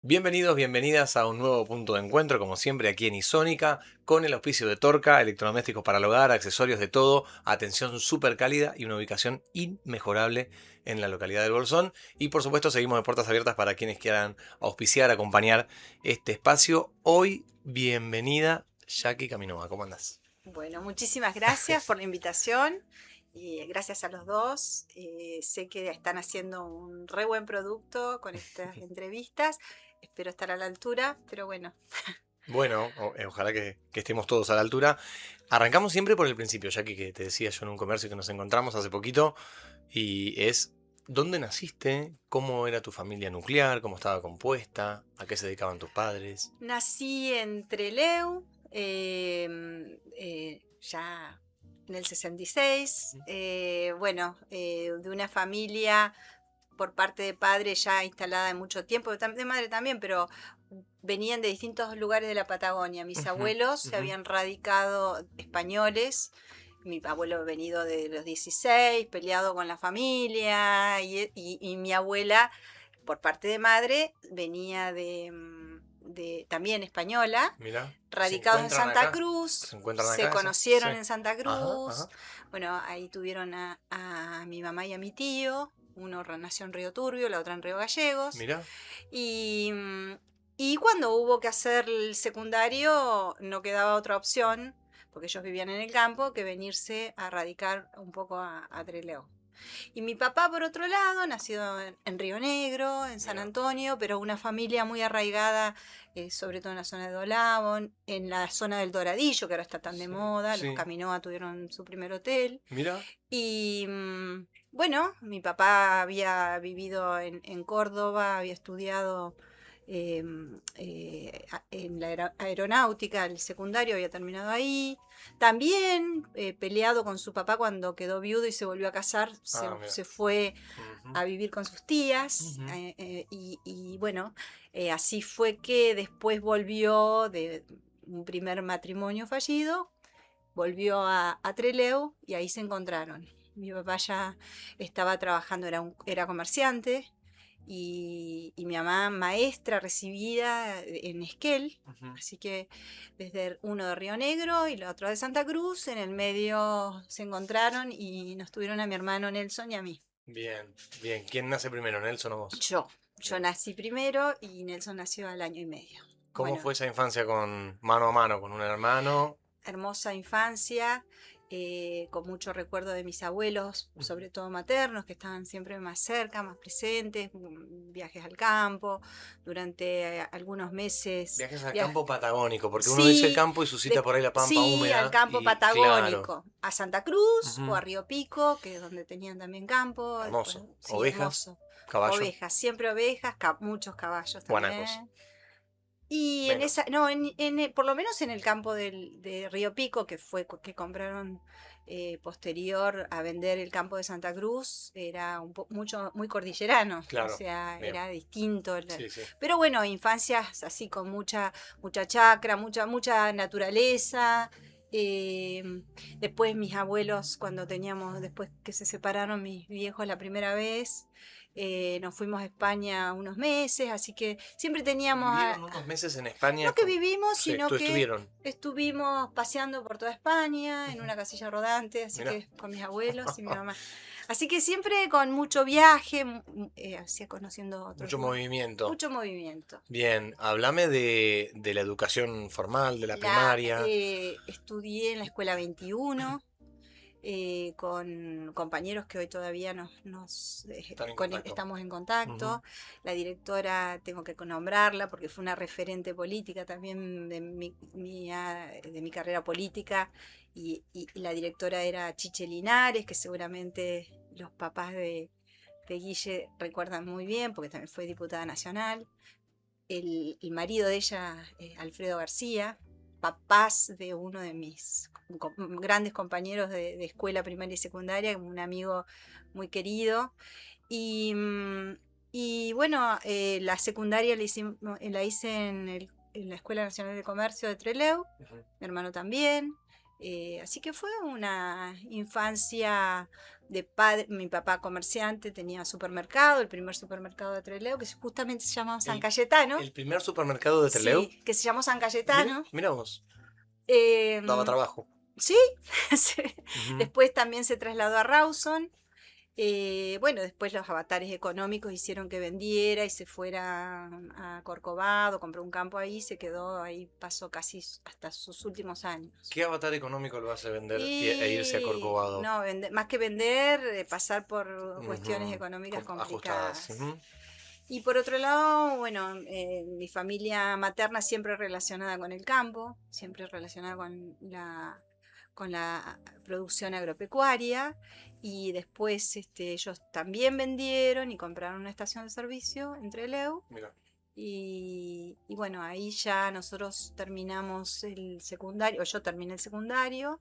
Bienvenidos, bienvenidas a un nuevo punto de encuentro, como siempre aquí en Isónica, con el auspicio de Torca, electrodomésticos para el hogar, accesorios de todo, atención súper cálida y una ubicación inmejorable en la localidad del Bolsón. Y por supuesto seguimos de puertas abiertas para quienes quieran auspiciar, acompañar este espacio. Hoy, bienvenida Jackie Caminova, ¿cómo andás? Bueno, muchísimas gracias por la invitación y gracias a los dos. Sé que están haciendo un re buen producto con estas entrevistas. Espero estar a la altura, pero bueno. Bueno, ojalá que estemos todos a la altura. Arrancamos siempre por el principio, Jackie, que te decía yo en un comercio que nos encontramos hace poquito. Y es, ¿dónde naciste? ¿Cómo era tu familia nuclear? ¿Cómo estaba compuesta? ¿A qué se dedicaban tus padres? Nací en Trelew, ya en el 66. Bueno, de una familia por parte de padre ya instalada de mucho tiempo, de madre también, pero venían de distintos lugares de la Patagonia. Mis Ujú, abuelos se ujú. habían radicado españoles. Mi abuelo venido de los 16, peleado con la familia, y mi abuela, por parte de madre, venía de también española, Mira, se radicados en encuentran Santa acá. Cruz, ¿Se encuentran se acá eso? Sí. conocieron en Santa Ajá, Cruz. ajá. Bueno, ahí tuvieron a mi mamá y a mi tío. Uno nació en Río Turbio, la otra en Río Gallegos. Mira. Y, y cuando hubo que hacer el secundario, no quedaba otra opción, porque ellos vivían en el campo, que venirse a radicar un poco a Trelew. Y mi papá, por otro lado, nacido en Río Negro, en San Mira. Antonio, pero una familia muy arraigada, sobre todo en la zona de Dolabo, en la zona del Doradillo, que ahora está tan de Sí, moda. Los sí. Caminoa tuvieron su primer hotel. Mira. Y bueno, mi papá había vivido en Córdoba, había estudiado en la aeronáutica, el secundario había terminado ahí. También peleado con su papá cuando quedó viudo y se volvió a casar, Ah, mira. se fue Ujú, a vivir con sus tías. ujú. Y bueno, así fue que después volvió de un primer matrimonio fallido, volvió a Trelew y ahí se encontraron. Mi papá ya estaba trabajando, era comerciante, y mi mamá maestra recibida en Esquel. Ujú. Así que desde uno de Río Negro y el otro de Santa Cruz, en el medio se encontraron y nos tuvieron a mi hermano Nelson y a mí. Bien, bien. ¿Quién nace primero, Nelson o vos? Yo, yo Bien. nací primero y Nelson nació al año y medio. ¿Cómo Bueno, fue esa infancia con mano a mano con un hermano? hermosa infancia, con mucho recuerdo de mis abuelos, Ujú. sobre todo maternos, que estaban siempre más cerca, más presentes, viajes al campo, durante algunos meses. Viajes al campo patagónico, porque uno dice el Sí, campo y suscita por ahí la pampa sí, al húmeda campo y claro. patagónico, a Santa Cruz o Ujú. a Río Pico, que es donde tenían también campo. Después, Hermoso. sí, Ovejas, hermoso. caballo, Ovejas, siempre ovejas, muchos caballos guanacos. también. Y en Menos. esa, no, por lo menos en el campo de Río Pico, que fue que compraron posterior a vender el campo de Santa Cruz, era mucho, muy cordillerano, o Claro. sea, Bien. era distinto. Sí, sí. Pero bueno, infancias así con mucha chacra, mucha naturaleza. eh, Después mis abuelos, después que se separaron mis viejos la primera vez, nos fuimos a España unos meses, así que siempre teníamos, Vivieron unos meses en no España que con... vivimos, Sí, sino que estuvieron. estuvimos paseando por toda España en Ujú. una casilla rodante, así Mirá. que con mis abuelos y mi mamá. Así que siempre con mucho viaje, así conociendo otros Mucho lugares. movimiento. Mucho movimiento. Bien, háblame de la educación formal, de la primaria. Estudié en la escuela 21, con compañeros que hoy todavía Están en contacto. estamos en Ujú. contacto. La directora, tengo que nombrarla porque fue una referente política también de mi carrera política, y la directora era Chiche Linares, que seguramente los papás de Guille recuerdan muy bien porque también fue diputada nacional. El marido de ella, Alfredo García, papás de uno de mis grandes compañeros de escuela primaria y secundaria, un amigo muy querido. Y, y bueno, la secundaria la hice en la Escuela Nacional de Comercio de Trelew, Ujú. mi hermano también. Así que fue una infancia de padre. Mi papá comerciante, tenía supermercado, el primer supermercado de Trelew, que justamente se llamaba San Cayetano. ¿El primer supermercado de Trelew? Sí, que se llamó San Cayetano. Mira vos, daba Em, trabajo. sí, sí. Ujú. Después también se trasladó a Rawson. Bueno, después los avatares económicos hicieron que vendiera y se fuera a Corcovado, compró un campo ahí, se quedó ahí, pasó casi hasta sus últimos años. ¿Qué avatar económico lo hace vender e irse a Y Corcovado? no, más que vender, pasar por cuestiones Ujú. económicas Ajustadas. complicadas. Ujú. Y por otro lado, bueno, mi familia materna siempre relacionada con el campo, siempre relacionada con la producción agropecuaria. Y después ellos también vendieron y compraron una estación de servicio en Trelew. Mira. Y bueno, ahí ya nosotros terminamos el secundario, o yo terminé el secundario.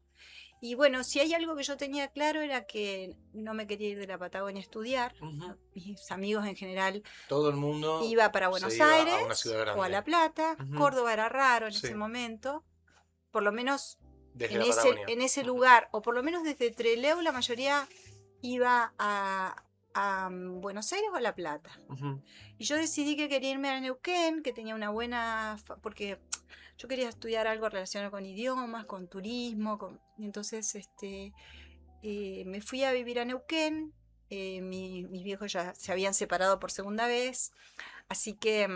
Y bueno, si hay algo que yo tenía claro era que no me quería ir de la Patagonia a estudiar. Ujú. Mis amigos en general Todo el mundo iba para se Buenos iba a una Aires ciudad o a grande. La Plata. Ujú. Córdoba era raro en ese Sí, momento. Por lo menos desde la Patagonia. en ese Ujú. lugar, o por lo menos desde Trelew, la mayoría iba a Buenos Aires o a La Plata. Ujú. Y yo decidí que quería irme a Neuquén, que tenía una buena... porque yo quería estudiar algo relacionado con idiomas, con turismo, y entonces me fui a vivir a Neuquén. Mis viejos ya se habían separado por segunda vez, así que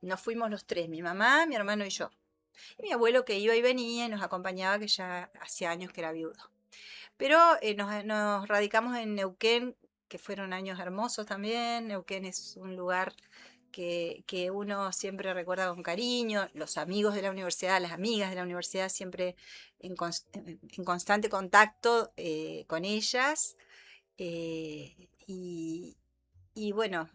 nos fuimos los tres, mi mamá, mi hermano y yo. Y mi abuelo que iba y venía y nos acompañaba, que ya hacía años que era viudo. Pero nos radicamos en Neuquén, que fueron años hermosos también. Neuquén es un lugar que uno siempre recuerda con cariño. Los amigos de la universidad, las amigas de la universidad, siempre en constante contacto con ellas. Eh, y, y bueno,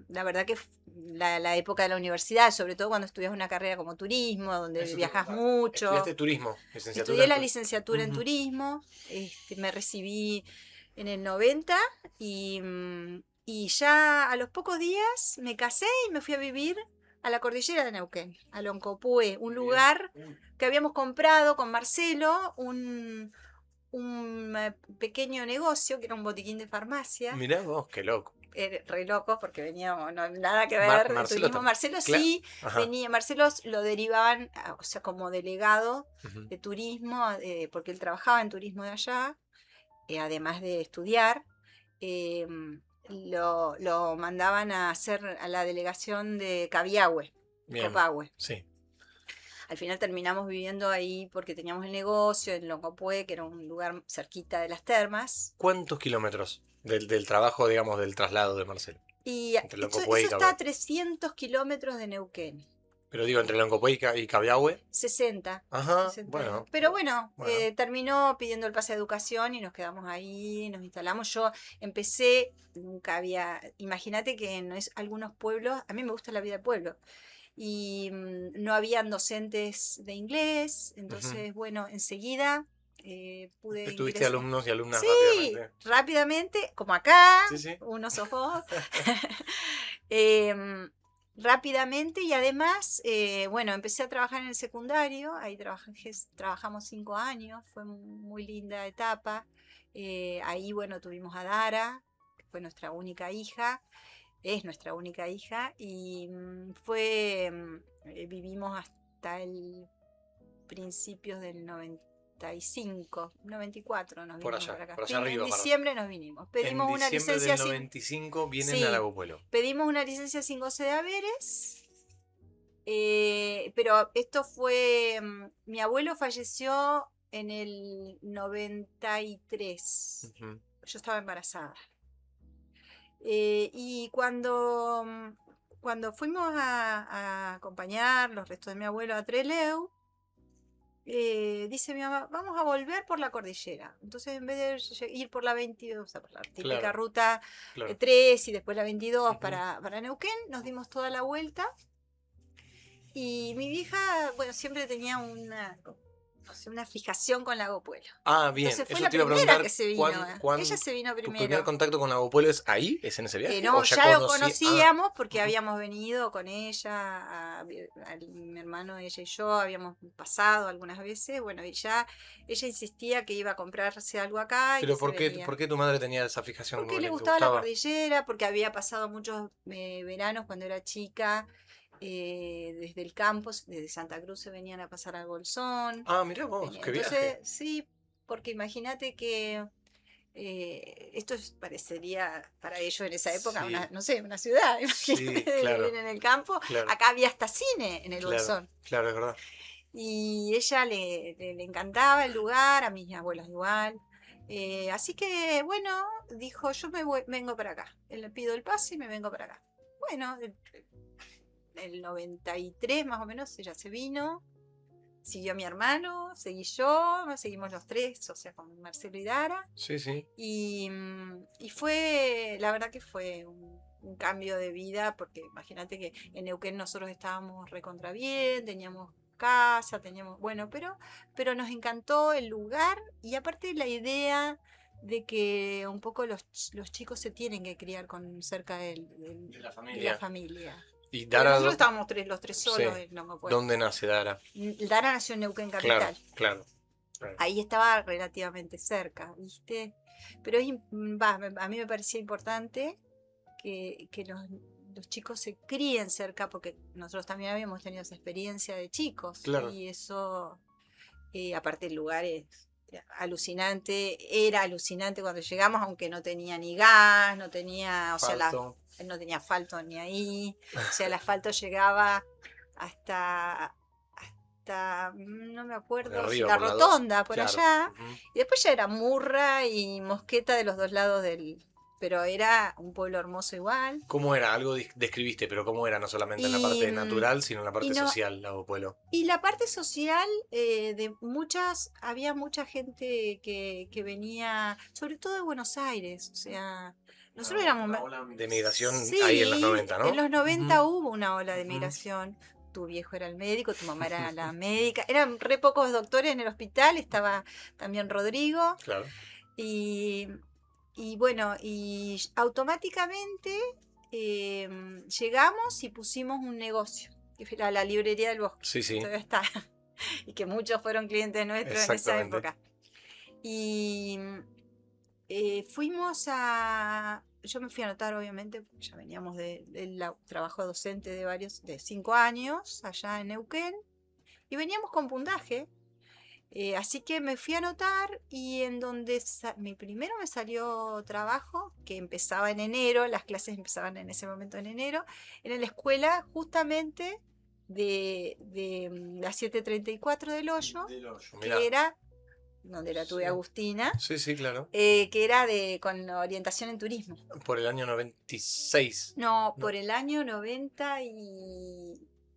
la verdad que la época de la universidad, sobre todo cuando estudias una carrera como turismo, donde Eso te iba a viajas preguntar. mucho. Estudiaste turismo, licenciatura Estudié en la turismo. licenciatura en turismo, me recibí en el 90 y ya a los pocos días me casé y me fui a vivir a la cordillera de Neuquén, a Loncopué, un Bien. lugar Uy. que habíamos comprado con Marcelo, pequeño negocio que era un botiquín de farmacia. Mirá vos, qué loco. Re locos porque veníamos, no nada que ver de Marcelo turismo. también. Marcelo sí Ajá. venía, Marcelo lo derivaban, o sea, como delegado Ujú. de turismo, porque él trabajaba en turismo de allá, además de estudiar. Lo mandaban a hacer a la delegación de Cabiahue, de Bien. Copahue. Sí. Al final terminamos viviendo ahí porque teníamos el negocio en Loncopué, que era un lugar cerquita de las termas. ¿Cuántos kilómetros del trabajo, digamos, del traslado de Marcelo? Y Entre Loncopué eso y está Cabiahue. a 300 kilómetros de Neuquén. Pero digo, entre Loncopué y Cabiahue. 60. Ajá, 60. bueno. Pero bueno, Bueno. terminó pidiendo el pase de educación y nos quedamos ahí, nos instalamos. Yo empecé, nunca había, imagínate que en algunos pueblos, a mí me gusta la vida de pueblo, y no habían docentes de inglés, Ujú. entonces bueno, enseguida pude Tuviste ingresar. alumnos y alumnas Sí, rápidamente. rápidamente, como acá, Sí, sí. unos ojos. Em, Rápidamente y además, bueno, empecé a trabajar en el secundario, ahí trabajamos 5 años, fue muy linda etapa. Ahí, bueno, tuvimos a Dara, que fue nuestra única hija, es nuestra única hija, y vivimos hasta el principios del 95, 94 nos Por vinimos allá, para acá. por allá En arriba. diciembre nos vinimos. En Pedimos una diciembre licencia del 95 vienen a sí, Lago Puelo. pedimos una licencia sin goce de haberes. Pero esto fue, mi abuelo falleció en el 93. Ujú. Yo estaba embarazada. Y cuando fuimos a acompañar los restos de mi abuelo a Trelew, dice mi mamá, vamos a volver por la cordillera. Entonces, en vez de ir por la 22, o sea, por la típica Claro, ruta claro. 3 y después la 22 Ujú. para Neuquén, nos dimos toda la vuelta. Y mi vieja, bueno, siempre tenía o sea, una fijación con Lago Puelo. Ah, bien. Entonces fue Eso la te iba a primera preguntar, que se vino. Ella se vino ¿tu primer primero. contacto con Lago Puelo es ahí? ¿Es en ese viaje? ¿O No, ya ya lo conocí? Ah, conocíamos porque ujú. habíamos venido con ella, mi hermano, ella y yo, habíamos pasado algunas veces, bueno, y ya ella insistía que iba a comprarse algo acá y que Pero se por venía. qué tu madre tenía esa fijación Porque con le él? ¿Te gustaba la gustaba? cordillera, porque había pasado muchos veranos cuando era chica, desde el campo, desde Santa Cruz se venían a pasar al Bolsón. Ah, mirá vos, qué Entonces, viaje. sí, porque imagínate que parecería para ellos en esa época una, Sí, no sé, una ciudad, sí, imagínate de vivir claro, en el campo. claro, Acá había hasta cine en el claro, Bolsón. claro, es verdad. Y ella le encantaba el lugar, a mis abuelos igual. Así que, bueno, dijo, yo vengo para acá. Le pido el pase y me vengo para acá. Bueno, el 93 más o menos ella se vino, siguió mi hermano, seguí yo, seguimos los tres, o sea, con Marcelo y Dara. Sí, sí, Y fue, la verdad que fue un cambio de vida, porque imagínate que en Neuquén nosotros estábamos recontra bien, teníamos casa, teníamos, bueno, pero nos encantó el lugar y aparte la idea de que un poco los chicos se tienen que criar con cerca de la de la familia. familia. Y Porque Dara, nosotros estábamos los tres sí, solos en Longo Pueblo. ¿dónde nace Dara? Dara nació en Neuquén Claro, Capital. claro, claro. Ahí estaba relativamente cerca, ¿viste? Pero a mí me parecía importante que los chicos se críen cerca, porque nosotros también habíamos tenido esa experiencia de chicos, Claro. y eso, aparte el lugar era alucinante cuando llegamos, aunque no tenía ni gas, no tenía, o sea, Falto. no tenía asfalto ni ahí, o sea, el asfalto llegaba hasta no me acuerdo, Arriba la por la dos. rotonda por Claro. allá, Ujú. y después ya era Murra y Mosqueta de los dos lados pero era un pueblo hermoso igual. ¿Cómo era? Algo describiste, pero ¿cómo era? No solamente en la Y, parte natural, sino en la y parte no, social, Lago Puelo. y la parte social, había mucha gente que venía, sobre todo de Buenos Aires, o sea, nosotros éramos, Una ola de migración ahí en los sí, 90, en ¿no? los 90 Ujú, hubo una ola de ujú. migración. Tu viejo era el médico, tu mamá era la médica. Eran re pocos doctores en el hospital, estaba también Rodrigo. Claro. Y, y bueno, y automáticamente llegamos y pusimos un negocio, que fue la librería del Bosque, Sí, que sí, todavía está, y que muchos fueron clientes nuestros en esa exactamente. época. Y yo me fui a anotar, obviamente, porque ya veníamos del trabajo docente de 5 años allá en Neuquén, y veníamos con puntaje. Así que me fui a anotar y en donde mi primero me salió trabajo, que empezaba en enero, las clases empezaban en ese momento en enero, era en la escuela justamente de la 734 del Hoyo, Del hoyo, mirá. que era donde la tuve Sí, Agustina, sí, sí, claro. que era con orientación en turismo. Por el año 96. No, No, por el año 90 y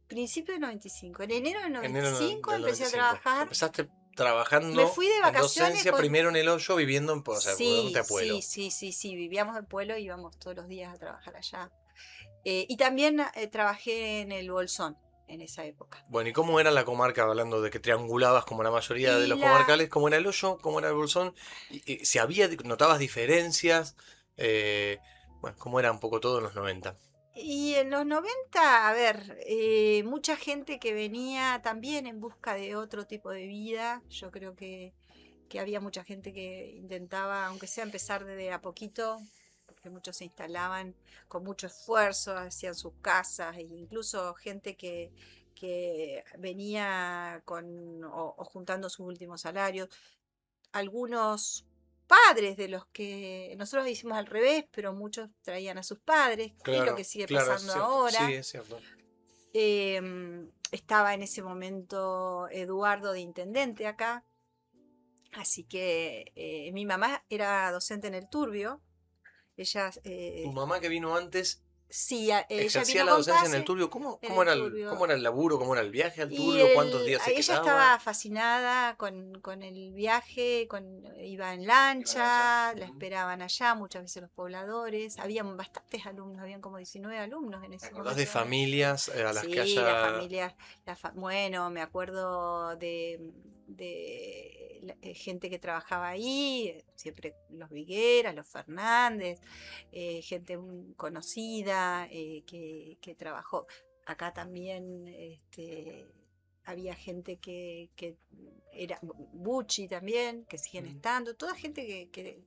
principio del 95. En enero del enero 95 del empecé a 95. trabajar. Empezaste Me trabajando fui de en vacaciones docencia, con... primero en el hoyo, viviendo en, o sea, mudándote Sí, a sí, Pueblo. sí, sí, sí, vivíamos en Pueblo y íbamos todos los días a trabajar allá. Y también trabajé en el Bolsón en esa época. Bueno, ¿y cómo era la comarca, hablando de que triangulabas como la mayoría de Y los la comarcales? ¿Cómo era el hoyo? ¿Cómo era el bolsón? Y si había, notabas diferencias, eh, bueno, cómo era un poco todo en los 90. y en los 90, a ver, mucha gente que venía también en busca de otro tipo de vida. Yo creo que había mucha gente que intentaba, aunque sea empezar desde a poquito, porque muchos se instalaban con mucho esfuerzo, hacían sus casas, e incluso gente que venía o juntando sus últimos salarios. Algunos padres de los que nosotros hicimos al revés, pero muchos traían a sus padres, que es lo que Claro, sigue claro, es pasando cierto. Sí, ahora. es cierto. Estaba en ese momento Eduardo de intendente acá, así que mi mamá era docente en el Turbio. Ella, Tu mamá que vino antes Sí, ella Ejercía vino la con docencia en el pase Turbio. ¿Cómo, en cómo el era cómo Turbio. era el laburo? ¿Cómo era el viaje al Y Turbio? ¿Cuántos días se ella quedaba? estaba fascinada con el viaje, iba en ¿Iba a lancha? lancha, la Ujú. esperaban allá, muchas veces los pobladores. Habían bastantes alumnos, habían como 19 alumnos en ¿Te ese acordás de momento. familias a las que Sí, la haya... familia, bueno, me acuerdo gente que trabajaba ahí, siempre los Vigueras, los Fernández, gente conocida que trabajó. Acá también había gente que era Bucci también, que siguen Mm, estando, toda gente que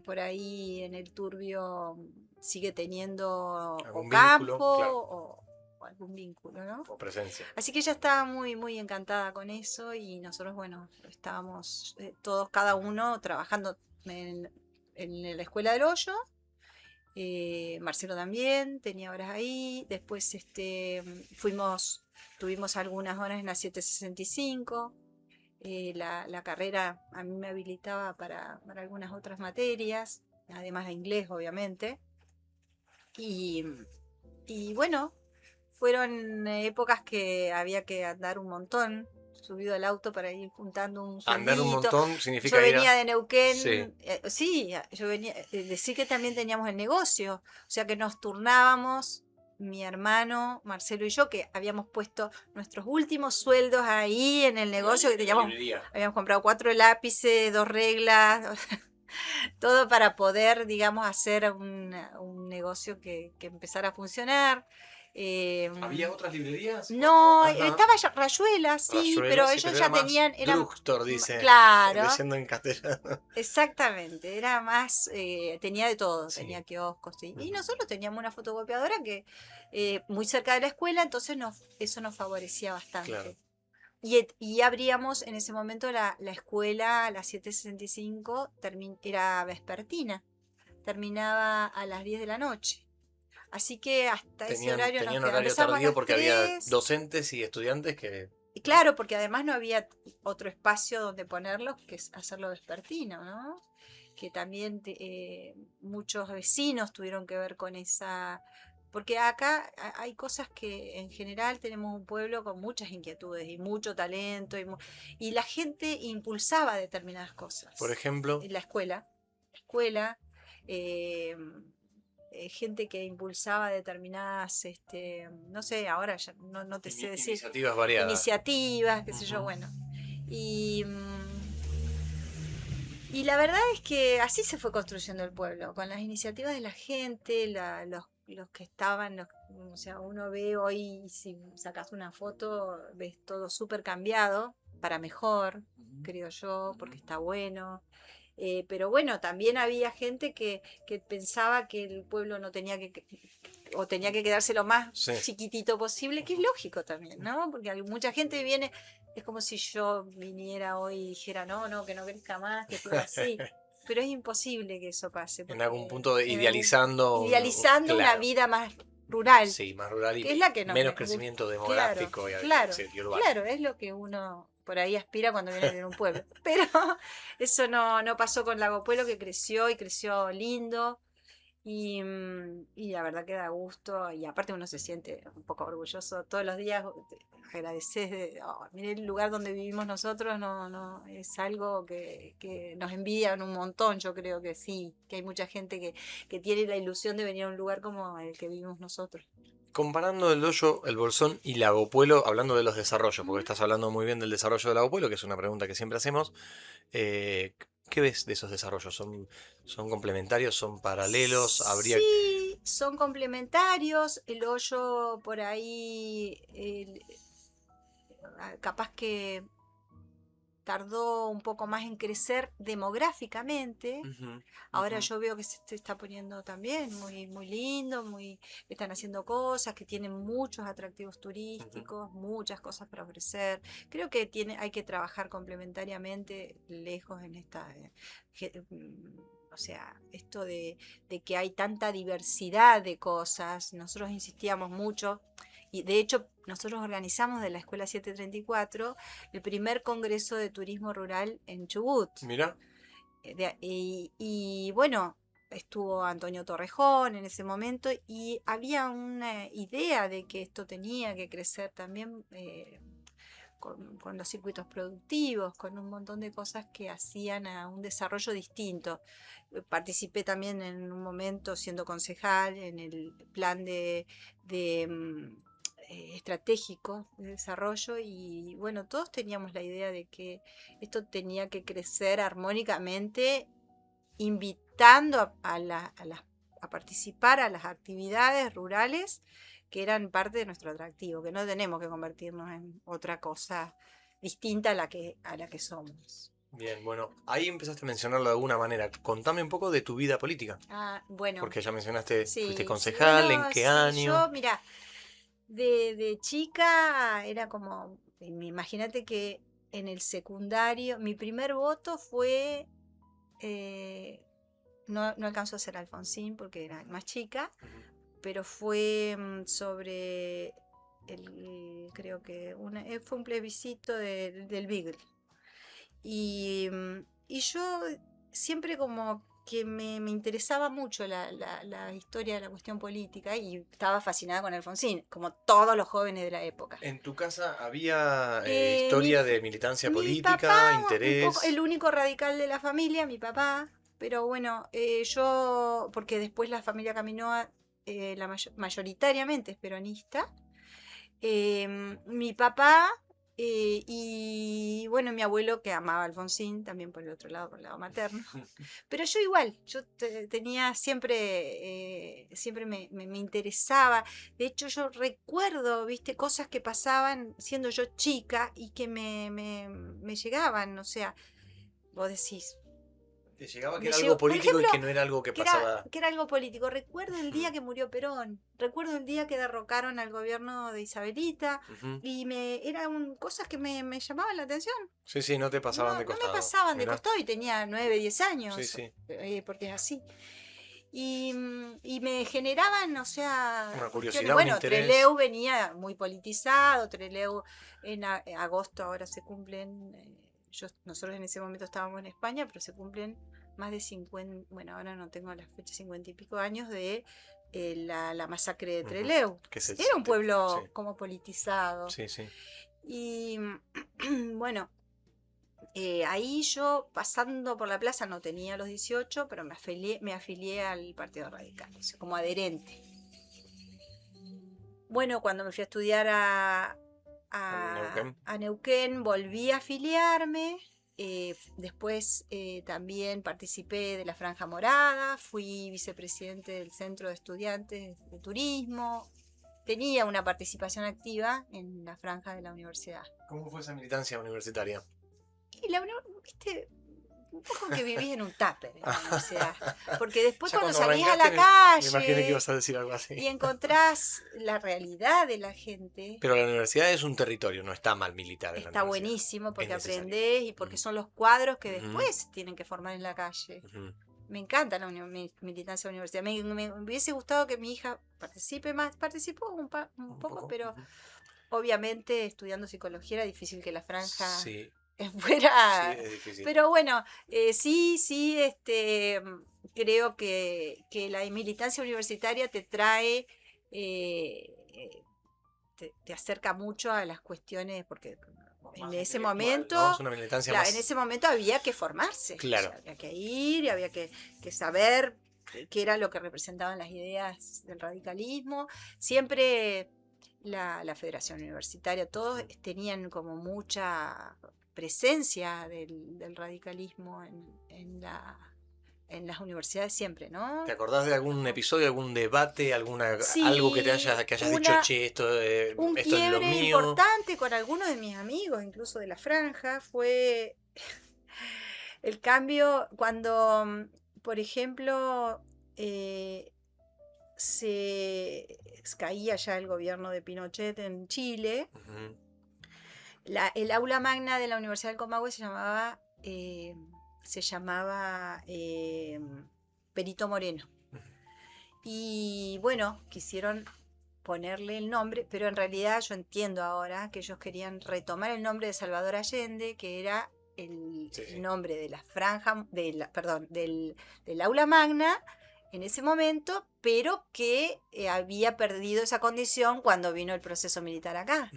por ahí en el Turbio sigue teniendo o algún campo vínculo? Claro, o algún vínculo, ¿no? o presencia. Así que ella estaba muy, muy encantada con eso y nosotros, bueno, estábamos todos, cada uno trabajando en, en la Escuela del Hoyo. Marcelo también tenía horas ahí. Después tuvimos algunas horas en la 765. La carrera a mí me habilitaba para algunas otras materias, además de inglés, obviamente. Y, y bueno, fueron épocas que había que andar un montón, subido al auto para ir juntando un Andar un sueldito. montón Yo significa ir venía a... de Sí. Neuquén, sí, yo venía, decir que también teníamos el negocio, o sea que nos turnábamos, mi hermano, Marcelo y yo, que habíamos puesto nuestros últimos sueldos ahí en el negocio, que En la teníamos, librería. habíamos comprado 4 lápices, 2 reglas, todo para poder, digamos, hacer un negocio que empezara a funcionar. ¿Había otras librerías? No, Ajá. estaba Rayuela, sí, Rayuela, pero sí, ellos pero era ya más tenían, drugstore, dice, claro, leyendo en castellano. exactamente, era más, tenía de todo, tenía Sí. kioscos, sí. Y Ujú. nosotros teníamos una fotocopiadora que muy cerca de la escuela, entonces eso nos favorecía Claro. bastante. Y abríamos en ese momento la escuela a las 7:65, era vespertina, terminaba a las 10 de la noche. Así que hasta ese horario nos Tenían quedaba. horario Empezamos a tardío las porque había 3. docentes y estudiantes que... Y ¿no? claro, porque además no había otro espacio donde ponerlos que es hacerlo vespertino, ¿no? Que también muchos vecinos tuvieron que ver con esa. Porque acá hay cosas que en general tenemos un pueblo con muchas inquietudes y mucho talento y la gente impulsaba determinadas Por cosas. ejemplo, En la escuela, eh, gente que impulsaba determinadas, no sé, ahora ya no te sé decir, iniciativas variadas. iniciativas, qué sé yo, Ujú. bueno. Y la verdad es que así se fue construyendo el pueblo, con las iniciativas de la gente, los que estaban, o sea, uno ve hoy, si sacas una foto, ves todo súper cambiado, para mejor, Ujú. creo yo, Ujú. porque está bueno. Pero bueno, también había gente que pensaba que el pueblo no tenía o tenía que quedarse lo más Sí. chiquitito posible, que es Ujú. lógico también, ¿no? Porque mucha gente viene, es como si yo viniera hoy y dijera, no, no, que no crezca más, que quede así. Pero es imposible que eso pase, En algún porque punto idealizando una claro, vida más rural, sí, más rural que es y la que nos menos gusta. crecimiento Claro, demográfico claro, sí, y urbano. claro, es lo que uno por ahí aspira cuando viene a vivir en un pueblo. Pero eso no pasó con Lago Pueblo, que creció y creció lindo. Y la verdad que da gusto y aparte uno se siente un poco orgulloso todos los días, agradeces mire el lugar donde vivimos nosotros, no, es algo que nos envidian un montón, yo creo que sí, que hay mucha gente que tiene la ilusión de venir a un lugar como el que vivimos nosotros. Comparando el Hoyo, el Bolsón y Lago Puelo, hablando de los desarrollos, porque Ujú. estás hablando muy bien del desarrollo de Lago Puelo, que es una pregunta que siempre hacemos, eh, ¿qué ves de esos desarrollos? ¿Son complementarios? ¿Son paralelos? ¿Habría... Sí, son complementarios, el hoyo por ahí, capaz que tardó un poco más en crecer demográficamente. Ujú, Ahora ujú, yo veo que se está poniendo también muy, muy lindo, están haciendo cosas que tienen muchos atractivos ujú. turísticos, muchas cosas para ofrecer. Creo que hay que trabajar complementariamente lejos en esta, o sea, esto de que hay tanta diversidad de cosas. Nosotros insistíamos mucho. Y de hecho, nosotros organizamos de la Escuela 734 el primer Congreso de Turismo Rural en Chubut. Mira, Y bueno, estuvo Antonio Torrejón en ese momento y había una idea de que esto tenía que crecer también con los circuitos productivos, con un montón de cosas que hacían a un desarrollo distinto. Participé también en un momento siendo concejal en el plan estratégico de desarrollo y bueno, todos teníamos la idea de que esto tenía que crecer armónicamente, invitando a participar a las actividades rurales que eran parte de nuestro atractivo, que no tenemos que convertirnos en otra cosa distinta a la que somos. Bien, bueno, ahí empezaste a mencionarlo de alguna manera. Contame un poco de tu vida política. Bueno. Porque ya mencionaste, fuiste Sí, concejal, bueno, ¿en qué sí, año? yo, mira, de chica era como, imagínate que en el secundario, mi primer voto fue, no alcanzó a ser Alfonsín porque era más chica, pero fue sobre creo que fue un plebiscito del Beagle. Y yo siempre como que me interesaba mucho la historia de la cuestión política y estaba fascinada con Alfonsín, como todos los jóvenes de la época. ¿En tu casa había Mi, historia de militancia mi política, papá, un poco, interés? el único radical de la familia, mi papá, pero bueno, yo, porque después la familia caminó mayoritariamente es peronista. Mi papá y bueno, mi abuelo que amaba a Alfonsín, también por el otro lado, por el lado materno. Pero yo igual, yo tenía siempre me interesaba. De hecho, yo recuerdo, viste, cosas que pasaban siendo yo chica y que me llegaban, o sea, vos decís. ¿Te llegaba que Me era llegó, algo por político ejemplo, y que no era algo que pasaba? que era algo político. Recuerdo el día que murió Perón, recuerdo el día que derrocaron al gobierno de Isabelita y eran cosas que me llamaban la atención. Sí, sí, no te pasaban de No me costado. pasaban de Mirá. costado y tenía 9, 10 años, Sí, sí. porque es así. Y me generaban, o sea, Una cuestiones. curiosidad, un Bueno, interés. Trelew venía muy politizado, Trelew en agosto ahora se cumplen, nosotros en ese momento estábamos en España, pero se cumplen más de 50, bueno, ahora no tengo la fecha, 50 y pico años de la masacre de Trelew. Era un pueblo sí. como politizado. Sí, sí. Y bueno, ahí yo pasando por la plaza no tenía los 18, pero me afilié al Partido Radical, o sea, como adherente. Bueno, cuando me fui a estudiar a Neuquén, volví a afiliarme. Después también participé de la Franja Morada, fui vicepresidente del Centro de Estudiantes de Turismo. Tenía una participación activa en la franja de la universidad. ¿Cómo fue esa militancia universitaria? Y viste, un poco que vivís en un tupper en la universidad. Porque después cuando salís a la calle. Me imaginé que ibas a decir algo así. Y encontrás la realidad de la gente. Pero la universidad es un territorio, no está mal militar. Está buenísimo porque aprendés y porque Uh-huh. son los cuadros que después tienen que formar en la calle. Uh-huh. Me encanta la militancia de la universidad. Me hubiese gustado que mi hija participe más. Participó un poco, pero obviamente estudiando psicología era difícil que la franja fuera. Sí, es difícil. Pero bueno, sí, creo que la militancia universitaria te trae, te acerca mucho a las cuestiones, porque en ese momento, claro, en ese momento había que formarse, claro. O sea, había que ir, había que saber qué era lo que representaban las ideas del radicalismo. Siempre la Federación Universitaria, todos tenían como mucha presencia del radicalismo en las universidades siempre, ¿no? ¿Te acordás de algún episodio, algún debate, algo que te hayas dicho, che, esto es lo mío? Un quiebre importante con algunos de mis amigos, incluso de la franja, fue el cambio cuando, por ejemplo, se caía ya el gobierno de Pinochet en Chile. Uh-huh. El aula magna de la Universidad del Comahue se llamaba Perito Moreno. Y bueno, quisieron ponerle el nombre, pero en realidad yo entiendo ahora que ellos querían retomar el nombre de Salvador Allende, que era el nombre de la franja, del aula magna, en ese momento, pero que había perdido esa condición cuando vino el proceso militar acá,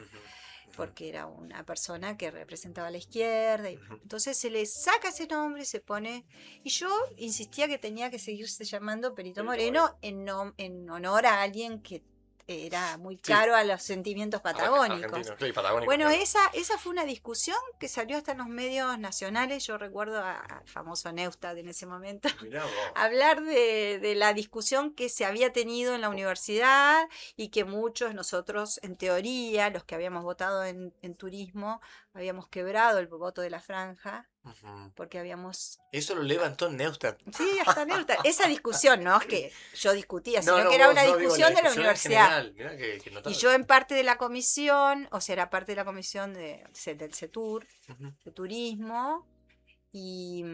porque era una persona que representaba a la izquierda. Entonces se le saca ese nombre y se pone... Y yo insistía que tenía que seguirse llamando Perito Moreno en honor a alguien que era muy caro a los sentimientos patagónicos. Bueno, claro. esa fue una discusión que salió hasta en los medios nacionales. Yo recuerdo al famoso Neustadt en ese momento hablar de la discusión que se había tenido en la universidad y que muchos nosotros, en teoría, los que habíamos votado en turismo, habíamos quebrado el voto de la franja. Porque habíamos... Eso lo levantó Neustadt. Sí, hasta Neustadt. Esa discusión, no es que yo discutía, sino que era una discusión de la universidad. Mirá que y yo en parte de la comisión, o sea, era parte de la comisión del CETUR, de turismo, y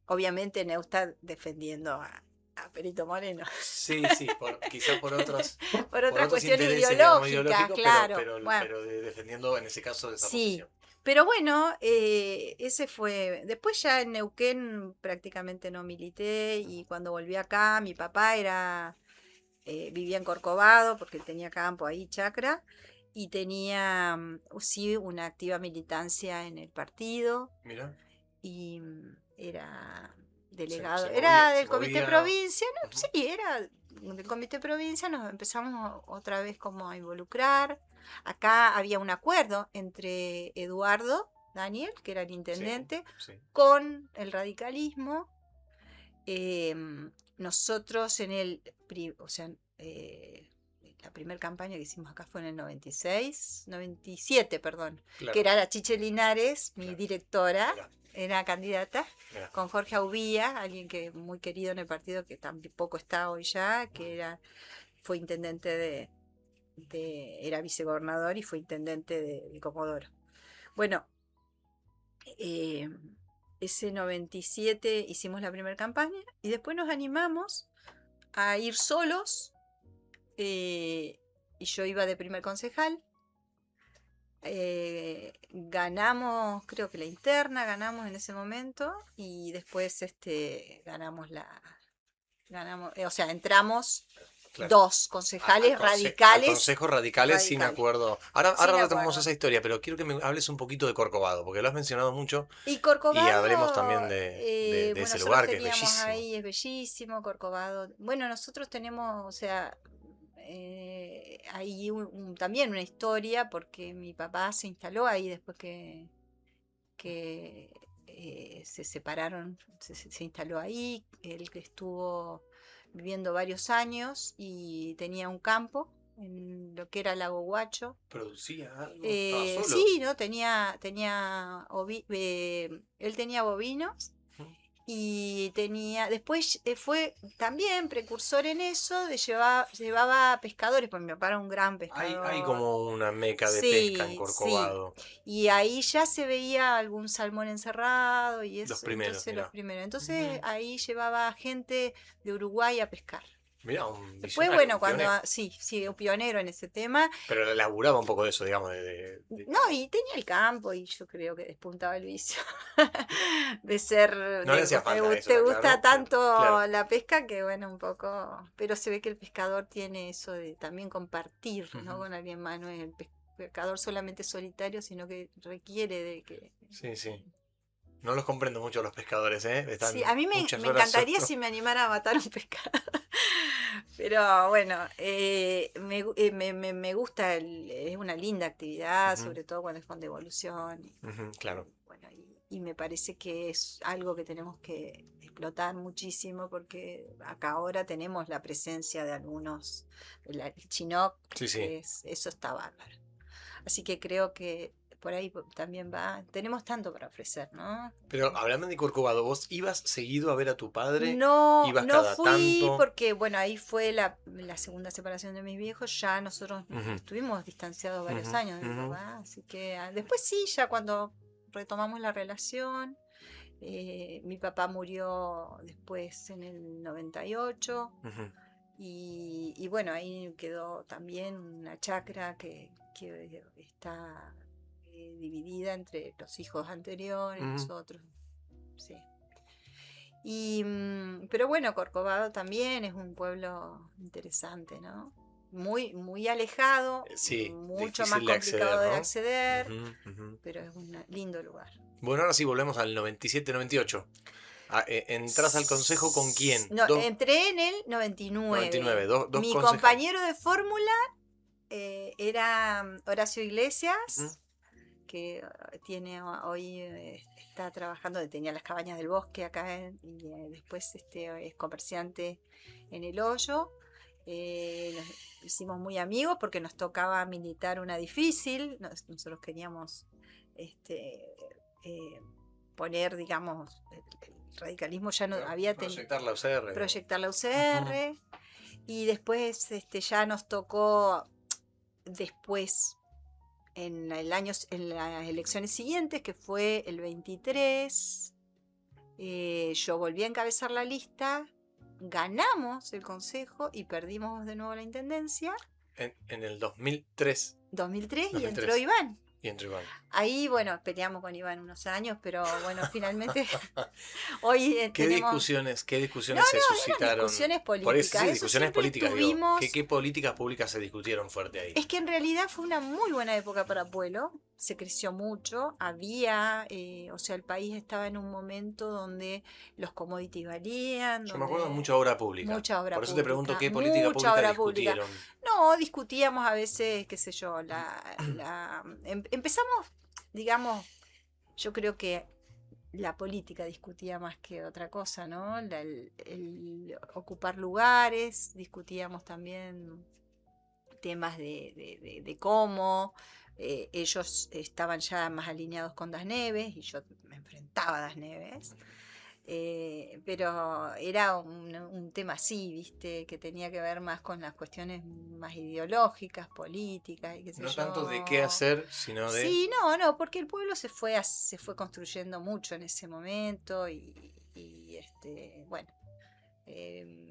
obviamente Neustadt defendiendo a Perito Moreno. Sí, quizás por otras cuestiones ideológicas, claro. Pero defendiendo en ese caso esa posición. Pero bueno, ese fue... Después ya en Neuquén prácticamente no milité, y cuando volví acá, mi papá vivía en Corcovado, porque él tenía campo ahí, chacra, y tenía, sí, una activa militancia en el partido. Mira. Y era delegado, era del comité provincia, no, sí, era del comité provincia, nos empezamos otra vez como a involucrar. Acá había un acuerdo entre Eduardo Daniel, que era el intendente, con el radicalismo. Nosotros la primera campaña que hicimos acá fue en el 97, perdón, claro. Que era la Chiche Linares, mi directora, era candidata, con Jorge Aubía, alguien que muy querido en el partido, que tampoco está hoy ya, que fue intendente era vicegobernador y fue intendente de Comodoro. Bueno, ese 97 hicimos la primera campaña y después nos animamos a ir solos, y yo iba de primer concejal. Ganamos, creo que la interna, ganamos en ese momento, y después ganamos o sea, entramos. Claro. 2 concejales radicales. Consejos radicales sin acuerdo. Ahora retomamos esa historia, pero quiero que me hables un poquito de Corcovado, porque lo has mencionado mucho. Y Corcovado. Y hablemos también de ese lugar que es bellísimo. Ahí es bellísimo, Corcovado. Bueno, nosotros tenemos, o sea, ahí también una historia, porque mi papá se instaló ahí después que se separaron, se instaló ahí. Él estuvo viviendo varios años y tenía un campo en lo que era Lago Guacho. ¿Producía algo? ¿Estaba solo? Sí, ¿no? Él tenía bovinos. Y después fue también precursor en eso, llevaba pescadores, porque mi papá era un gran pescador. Hay como una meca de pesca en Corcovado. Sí. Y ahí ya se veía algún salmón encerrado y eso. Los primeros. Entonces ahí llevaba gente de Uruguay a pescar. Mirá, un después, bueno, cuando sí, un pionero en ese tema. Pero laburaba un poco de eso, digamos. No, y tenía el campo, y yo creo que despuntaba el vicio de ser. No le hacía falta eso, te gusta tanto la pesca que, bueno, un poco. Pero se ve que el pescador tiene eso de también compartir, ¿no? Con alguien más. No es el pescador solamente solitario, sino que requiere de que. Sí. No los comprendo mucho los pescadores, ¿eh? Sí, a mí me encantaría si me animara a matar un pescado. Pero bueno, me gusta, es una linda actividad, sobre todo cuando es con devolución. Claro. Bueno, y me parece que es algo que tenemos que explotar muchísimo, porque acá ahora tenemos la presencia de algunos, el Chinook, eso está bárbaro. Así que creo que por ahí también tenemos tanto para ofrecer, ¿no? Pero hablando de Corcovado, ¿vos ibas seguido a ver a tu padre? No, ¿Ibas no cada fui tanto? porque, bueno, ahí fue la segunda separación de mis viejos, ya nosotros estuvimos distanciados varios años de mi papá, así que después sí, ya cuando retomamos la relación, mi papá murió después en el 98, y bueno, ahí quedó también una chacra que está dividida entre los hijos anteriores, nosotros, sí. Pero bueno, Corcovado también es un pueblo interesante, ¿no? Muy, muy alejado, Sí, mucho más difícil de complicado acceder, de ¿no? acceder, Ujú, ujú. pero es un lindo lugar. Bueno, ahora sí volvemos al 97-98. ¿Entras al consejo con quién? No, entré en el 99, 99. dos Mi concejales. compañero de fórmula era Horacio Ujú. Iglesias, que tiene hoy está trabajando, tenía las cabañas del bosque acá y después es comerciante en El Hoyo. Nos hicimos muy amigos porque nos tocaba militar una difícil. Nosotros queríamos este, eh, poner, digamos, el radicalismo ya no había Proyectar la UCR, digamos. proyectar la Ujú. UCR y después ya nos tocó después en las elecciones siguientes, que fue el 23, yo volví a encabezar la lista, ganamos el consejo y perdimos de nuevo la intendencia, En el 2003. 2003, y entró 2003. Iván. Y entró Iván. Ahí, bueno, peleamos con Iván unos años, pero bueno, finalmente hoy tenemos... Qué No, discusiones se no, eran suscitaron? discusiones Por eso, políticas, sí, eso discusiones siempre políticas, digo. ¿Qué, tuvimos. qué políticas públicas se discutieron fuerte ahí? Es que en realidad fue una muy buena época para Pueblo, se creció mucho, o sea, el país estaba en un momento donde los commodities valían, Yo me acuerdo de donde mucha obra pública. mucha obra Por eso te pregunto pública, qué política mucha pública obra pública. discutieron. No, discutíamos a veces, qué sé yo, empezamos, digamos, yo creo que la política discutía más que otra cosa, ¿no? El ocupar lugares, discutíamos también temas de cómo ellos estaban ya más alineados con Das Neves y yo me enfrentaba a Das Neves. Pero era un tema así, ¿viste? Que tenía que ver más con las cuestiones más ideológicas, políticas y qué sé No tanto de qué yo. hacer, sino de... Sí, no, porque el pueblo se fue construyendo mucho en ese momento bueno,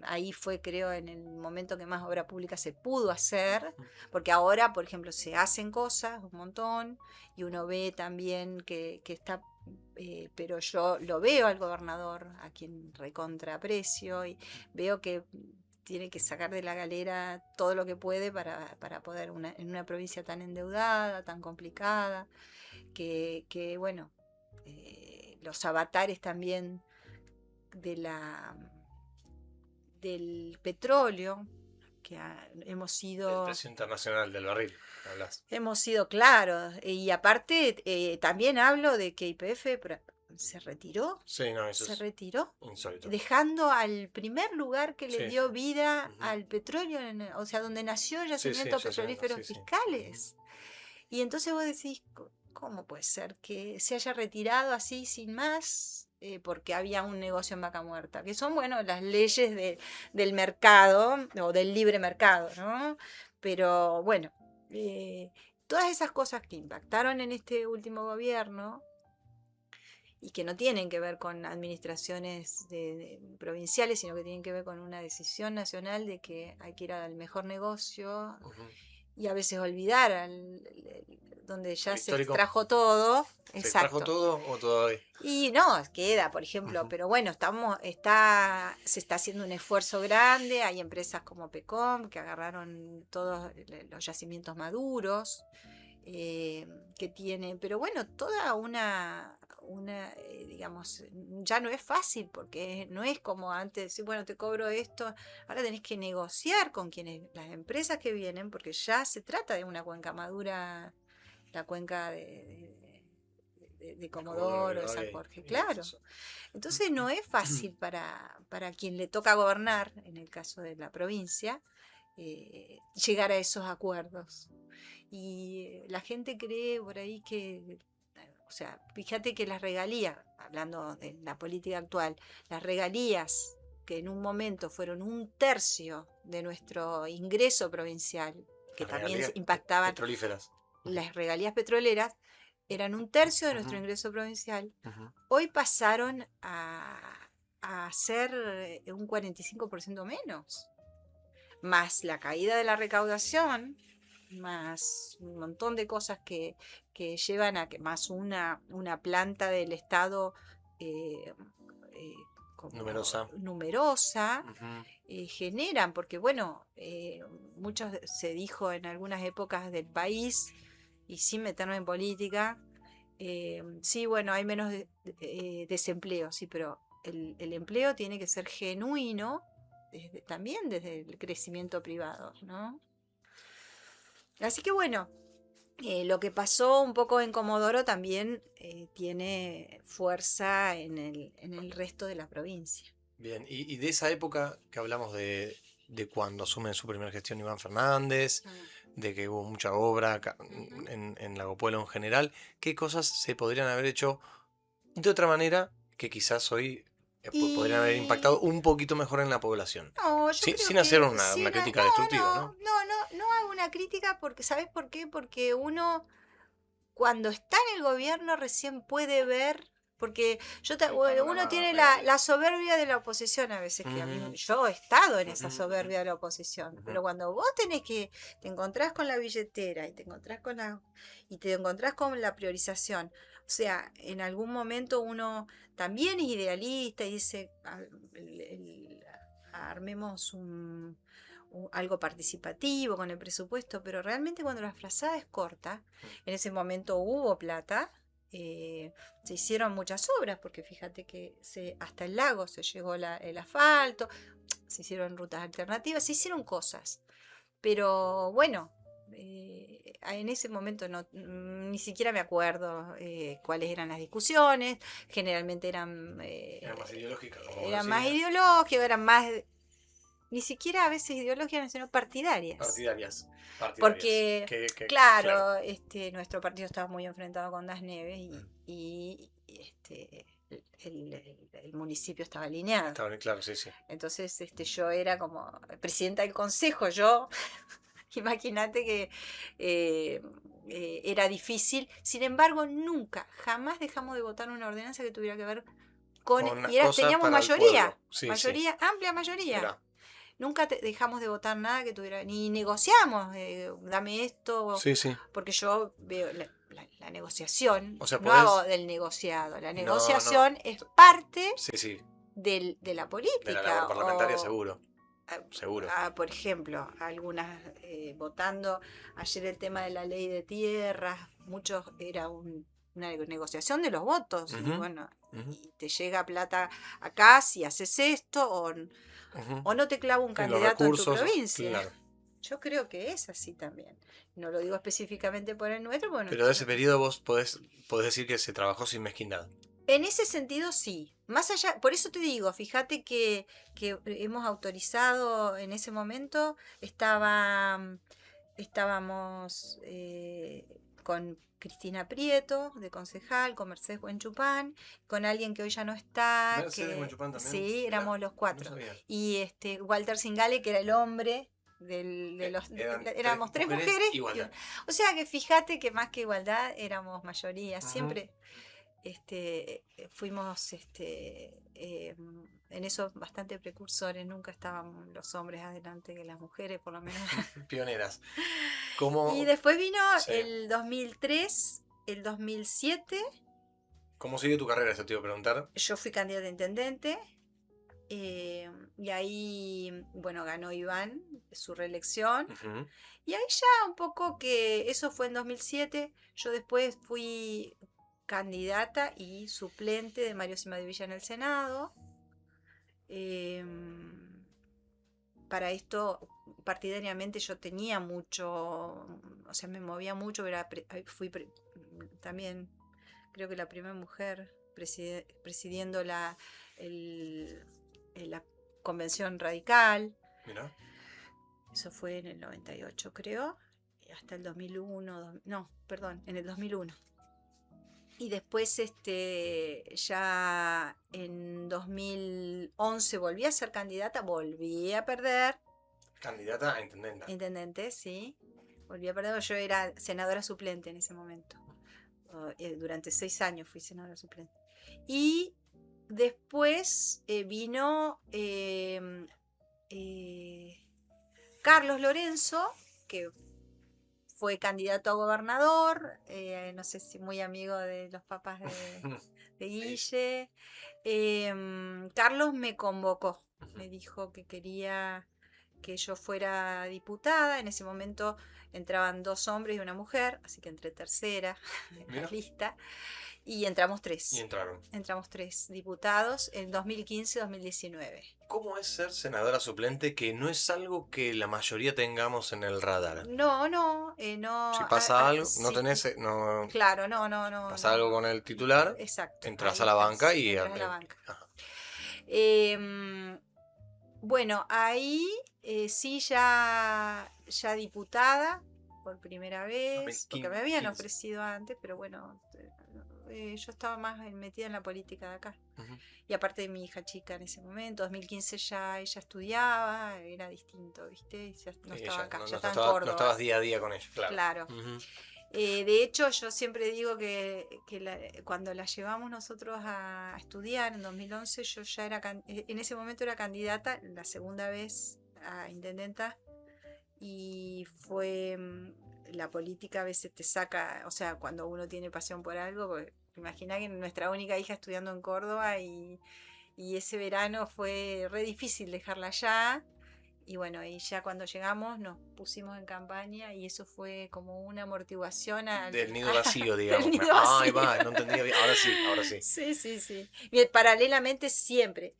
ahí fue, creo, en el momento que más obra pública se pudo hacer, porque ahora, por ejemplo, se hacen cosas un montón y uno ve también que está, pero yo lo veo al gobernador, a quien recontra aprecio, y veo que tiene que sacar de la galera todo lo que puede para poder, en una provincia tan endeudada, tan complicada, que bueno, los avatares también de del petróleo, que hemos El sido, precio internacional del barril, hablas. claros. Y aparte, también hablo de que YPF se retiró, Sí, no, eso se es retiró, insólito. dejando al primer lugar que le Sí. dio vida Ujú. al petróleo, o sea, donde nació el Sí, sí, yacimiento ya sé, petrolíferos sí, sí. fiscales. Y entonces vos decís, ¿cómo puede ser que se haya retirado así sin más? Porque había un negocio en vaca muerta, que son, bueno, las leyes del mercado o del libre mercado, ¿no? Pero bueno, todas esas cosas que impactaron en este último gobierno y que no tienen que ver con administraciones provinciales, sino que tienen que ver con una decisión nacional de que hay que ir al mejor negocio Ujú. y a veces olvidar donde ya Lo se histórico. extrajo todo. ¿Se extrajo Exacto. todo o todavía? Y no, queda, por ejemplo, Ujú. pero bueno, se está haciendo un esfuerzo grande, hay empresas como Pecom que agarraron todos los yacimientos maduros, que tiene, pero bueno, toda digamos, ya no es fácil porque no es como antes, decir, bueno, te cobro esto, ahora tenés que negociar con las empresas que vienen, porque ya se trata de una cuenca madura, la cuenca de Comodoro Comodoro, de San Rivadavia Jorge, y claro. eso. Entonces no es fácil para quien le toca gobernar, en el caso de la provincia, llegar a esos acuerdos. Y la gente cree por ahí que, o sea, fíjate que las regalías, hablando de la política actual, las regalías que en un momento fueron un tercio de nuestro ingreso provincial, que Las también regalías impactaban petrolíferas. las regalías petroleras, eran un tercio de nuestro Ujú, ingreso provincial, ujú. hoy pasaron a ser un 45% menos, más la caída de la recaudación, más un montón de cosas que llevan a que más una planta del Estado eh, eh, como numerosa, uh-huh. Generan, porque bueno, muchos se dijo en algunas épocas del país, y sin meterme en política, sí, bueno, hay menos desempleo, sí, pero el empleo tiene que ser genuino también desde el crecimiento privado, ¿no? Así que bueno, lo que pasó un poco en Comodoro también tiene fuerza en el resto de la provincia. Bien, y de esa época que hablamos de cuando asume en su primera gestión Iván Fernández, de que hubo mucha obra en Lago Pueblo en general, ¿qué cosas se podrían haber hecho de otra manera que quizás hoy podrían haber impactado un poquito mejor en la población? No, yo creo sin que hacer una crítica destructiva, ¿no? No hago una crítica porque, ¿sabes por qué? Porque uno cuando está en el gobierno recién puede ver, porque uno tiene la soberbia de la oposición a veces, que a mí, yo he estado en esa soberbia de la oposición, pero cuando vos te encontrás con la billetera y te encontrás con la priorización, o sea, en algún momento uno también es idealista y dice, armemos algo participativo con el presupuesto, pero realmente cuando la frazada es corta, en ese momento hubo plata, se hicieron muchas obras, porque fíjate que hasta el lago se llegó el asfalto, se hicieron rutas alternativas, se hicieron cosas, pero bueno, en ese momento ni siquiera me acuerdo cuáles eran las discusiones, generalmente eran más ideológicas, eran más ni siquiera a veces ideológicas, sino partidarias. Porque, claro, nuestro partido estaba muy enfrentado con Das Neves y el municipio estaba alineado. Estaba claro, sí. Entonces yo era como presidenta del consejo, imagínate que era difícil. Sin embargo, jamás dejamos de votar una ordenanza que tuviera que ver teníamos mayoría, amplia mayoría. Mirá. Nunca dejamos de votar nada que tuviera, ni negociamos, dame esto, porque yo veo la negociación, o sea, no hago del negociado, la negociación es parte de la política. De la labor parlamentaria, seguro. Por ejemplo, algunas votando ayer el tema de la ley de tierras, muchos era una negociación de los votos, y bueno, y te llega plata acá si haces esto o no te clavo un candidato en tu provincia. Claro. Yo creo que es así también. No lo digo específicamente por el nuestro. Pero de ese periodo vos podés decir que se trabajó sin mezquindad. En ese sentido sí. Más allá, por eso te digo, fíjate que hemos autorizado en ese momento, estábamos con Cristina Prieto, de concejal, con Mercedes Buenchupán, con alguien que hoy ya no está. Mercedes Buenchupán también. Sí, éramos los cuatro. No y Walter Singale, que era el hombre éramos tres mujeres. Igualdad. O sea que fíjate que más que igualdad éramos mayoría. Siempre fuimos en eso bastante precursores. Nunca estaban los hombres adelante que las mujeres, por lo menos. Pioneras. Y después vino el 2003, el 2007. ¿Cómo sigue tu carrera? Eso te iba a preguntar. Yo fui candidata a intendente. Y ahí, bueno, ganó Iván su reelección. Y ahí ya un poco que eso fue en 2007. Yo después fui candidata y suplente de Mario Cimadevilla en el Senado. Para esto, partidariamente, yo tenía mucho, o sea, me movía mucho. Fui también, creo que la primera mujer presidiendo la convención radical. Mirá. Eso fue en el 98, creo, hasta el 2001, en el 2001. Y después ya en 2011 volví a ser candidata, volví a perder. ¿Candidata a intendente? Intendente, sí. Volví a perder, yo era senadora suplente en ese momento. Durante 6 años fui senadora suplente. Y después vino Carlos Lorenzo, que fue candidato a gobernador, no sé si muy amigo de los papás de Guille. Carlos me convocó, me dijo que quería que yo fuera diputada. En ese momento entraban 2 hombres y una mujer, así que entré tercera en la lista. Y entramos 3. Y entraron. Entramos 3 diputados en 2015-2019. ¿Cómo es ser senadora suplente, que no es algo que la mayoría tengamos en el radar? No. Si pasa algo, no sí, tenés... No, claro, no. pasa algo con el titular, Exacto. entras ahí a la banca y... entras a la banca. Ajá. Bueno, ahí sí ya diputada por primera vez, porque me habían 15. ofrecido antes, pero bueno, yo estaba más metida en la política de acá. Ujú. Y aparte de mi hija chica en ese momento, 2015 ya ella estudiaba, era distinto, ¿viste? Ya no estaba acá, ya estaba en Córdoba. No estabas día a día con ella, claro. Claro. Ujú. De hecho, yo siempre digo que cuando la llevamos nosotros a estudiar en 2011, yo ya era, en ese momento era candidata, la segunda vez a intendenta, y fue, la política a veces te saca, o sea, cuando uno tiene pasión por algo, porque imagina que nuestra única hija estudiando en Córdoba y ese verano fue re difícil dejarla allá. Y bueno, y ya cuando llegamos nos pusimos en campaña y eso fue como una amortiguación del nido vacío, digamos. Del nido vacío. Ahí va, no entendía bien. Ahora sí. Sí. Bien, paralelamente siempre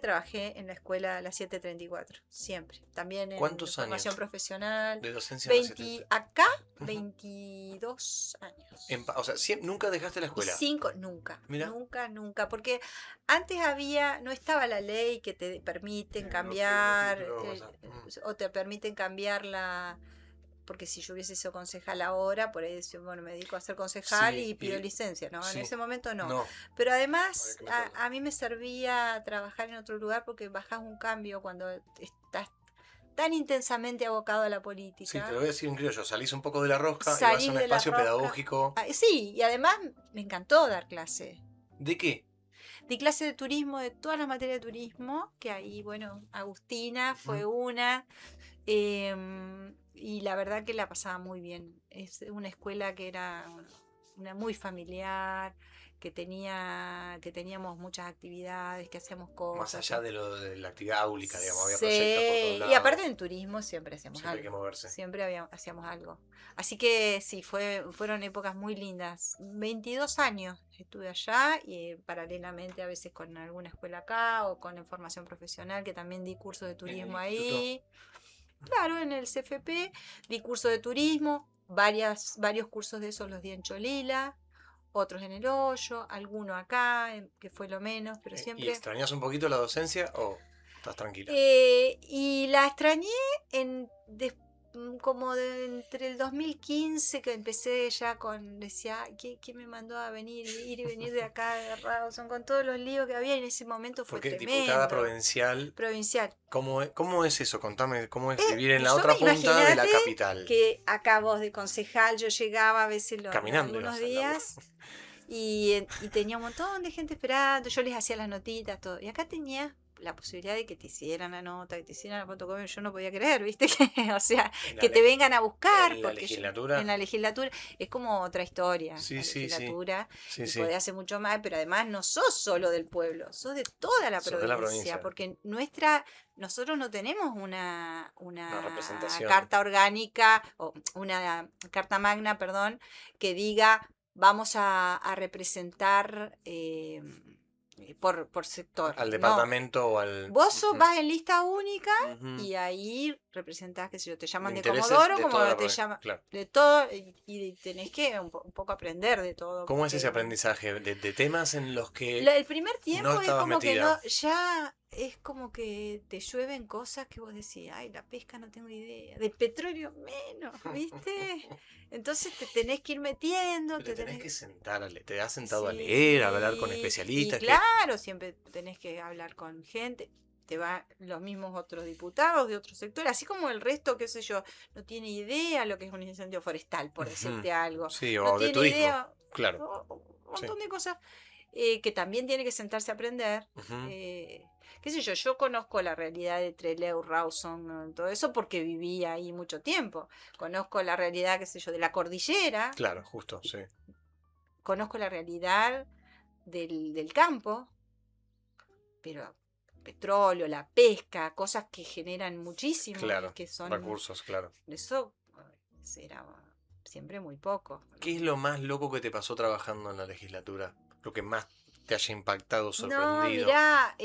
trabajé en la escuela la 734, siempre. También en ¿Cuántos formación años profesional. de docencia en la 734? Acá, Ujú. 22 años. O sea, nunca dejaste la escuela. 5, nunca. Mirá. Nunca. Porque antes no estaba la ley que te permiten cambiar, o te permiten cambiar porque si yo hubiese sido concejal ahora, por ahí decía, bueno, me dedico a ser concejal y pido licencia, ¿no? Sí. En ese momento no. No. Pero además, a mí me servía trabajar en otro lugar porque bajás un cambio cuando estás tan intensamente abocado a la política. Sí, te lo voy a decir en criollo, salís un poco de la rosca y vas Salís a un de la espacio rosca. pedagógico. Sí, y además me encantó dar clase. ¿De qué? Di clase de turismo, de todas las materias de turismo, que ahí, bueno, Agustina fue una. Y la verdad que la pasaba muy bien. Es una escuela que era una muy familiar, que teníamos muchas actividades, que hacíamos cosas. Más allá de la actividad áulica, digamos, había Sí, proyectos por todos lados. y aparte en turismo siempre hacíamos Siempre algo. hay que moverse. Siempre hacíamos algo. Así que sí, fueron épocas muy lindas. 22 años estuve allá y paralelamente a veces con alguna escuela acá o con la formación profesional, que también di cursos de turismo ahí. Claro, en el CFP di cursos de turismo, varios cursos de esos los di en Cholila, otros en El Hoyo, alguno acá, que fue lo menos, pero siempre... ¿Y extrañas un poquito la docencia o estás tranquila? Y la extrañé como entre el 2015, que empecé ya decía, ¿quién me mandó a venir, ir y venir de acá de Rawson, con todos los líos que había? En ese momento fue Porque tremendo. diputada provincial. ¿Cómo es eso? Contame, ¿cómo es vivir en la otra punta de la capital? Que acá vos de concejal, yo llegaba a veces caminando algunos días y tenía un montón de gente esperando, yo les hacía las notitas, todo. Y acá tenía la posibilidad de que te hicieran la nota, que te hicieran la fotocopia, yo no podía creer, ¿viste? O sea, que te vengan a buscar. ¿En la legislatura? En la legislatura es como otra historia. Sí, la legislatura. Sí. Podés hacer mucho más, pero además no sos solo del pueblo, sos de toda la provincia. Porque nosotros no tenemos una carta orgánica, o una carta magna, perdón, que diga vamos a representar... por sector. Al departamento o al... Vos vas en lista única y ahí representás, qué sé yo, te llaman de Comodoro, como te llaman de todo, y tenés que un poco aprender de todo. ¿Cómo es ese aprendizaje de temas en los que el primer tiempo no es como metida? que ya es como que te llueven cosas que vos decís, ay, la pesca no tengo idea, del petróleo menos, ¿viste? Entonces te tenés que ir metiendo. Pero te tenés que sentar, te has sentado a leer, a hablar con especialistas. Y claro, siempre tenés que hablar con gente. Te van los mismos otros diputados de otros sectores, así como el resto, qué sé yo, no tiene idea lo que es un incendio forestal, por decirte algo. Sí, no o de tiene turismo. Idea, claro. Un montón de cosas que también tiene que sentarse a aprender. qué sé yo conozco la realidad de Trelew, Rawson, todo eso porque viví ahí mucho tiempo. Conozco la realidad, qué sé yo, de la cordillera, Claro, justo, sí. conozco la realidad del campo, pero petróleo, la pesca, cosas que generan muchísimo y Claro, que son, recursos, claro. eso era siempre muy poco. ¿Qué es lo más loco que te pasó trabajando en la legislatura? Lo que más te haya impactado, No, sorprendido. mirá,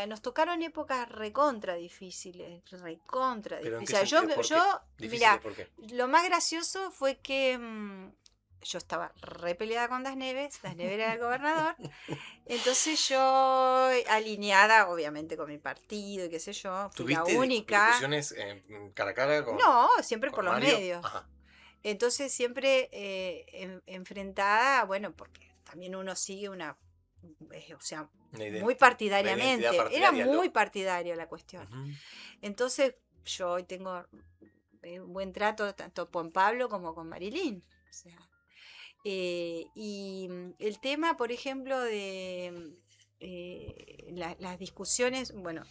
nos tocaron épocas recontra difíciles, recontra ¿Pero en qué difíciles. sentido? ¿Por qué? Difíciles, Mirá, ¿por qué? lo más gracioso fue que yo estaba re peleada con Das Neves era el gobernador, entonces yo, alineada obviamente con mi partido y qué sé yo, fui la ¿Tuviste única, discusiones cara a cara no, siempre por con los Mario? medios. Ajá. Entonces siempre enfrentada, bueno, porque también uno sigue o sea, Una muy una identidad partidariamente, era partidaria. muy partidaria la cuestión. Ujú. Entonces yo hoy tengo un buen trato tanto con Pablo como con Marilyn. O sea, y el tema, por ejemplo, de las discusiones, bueno,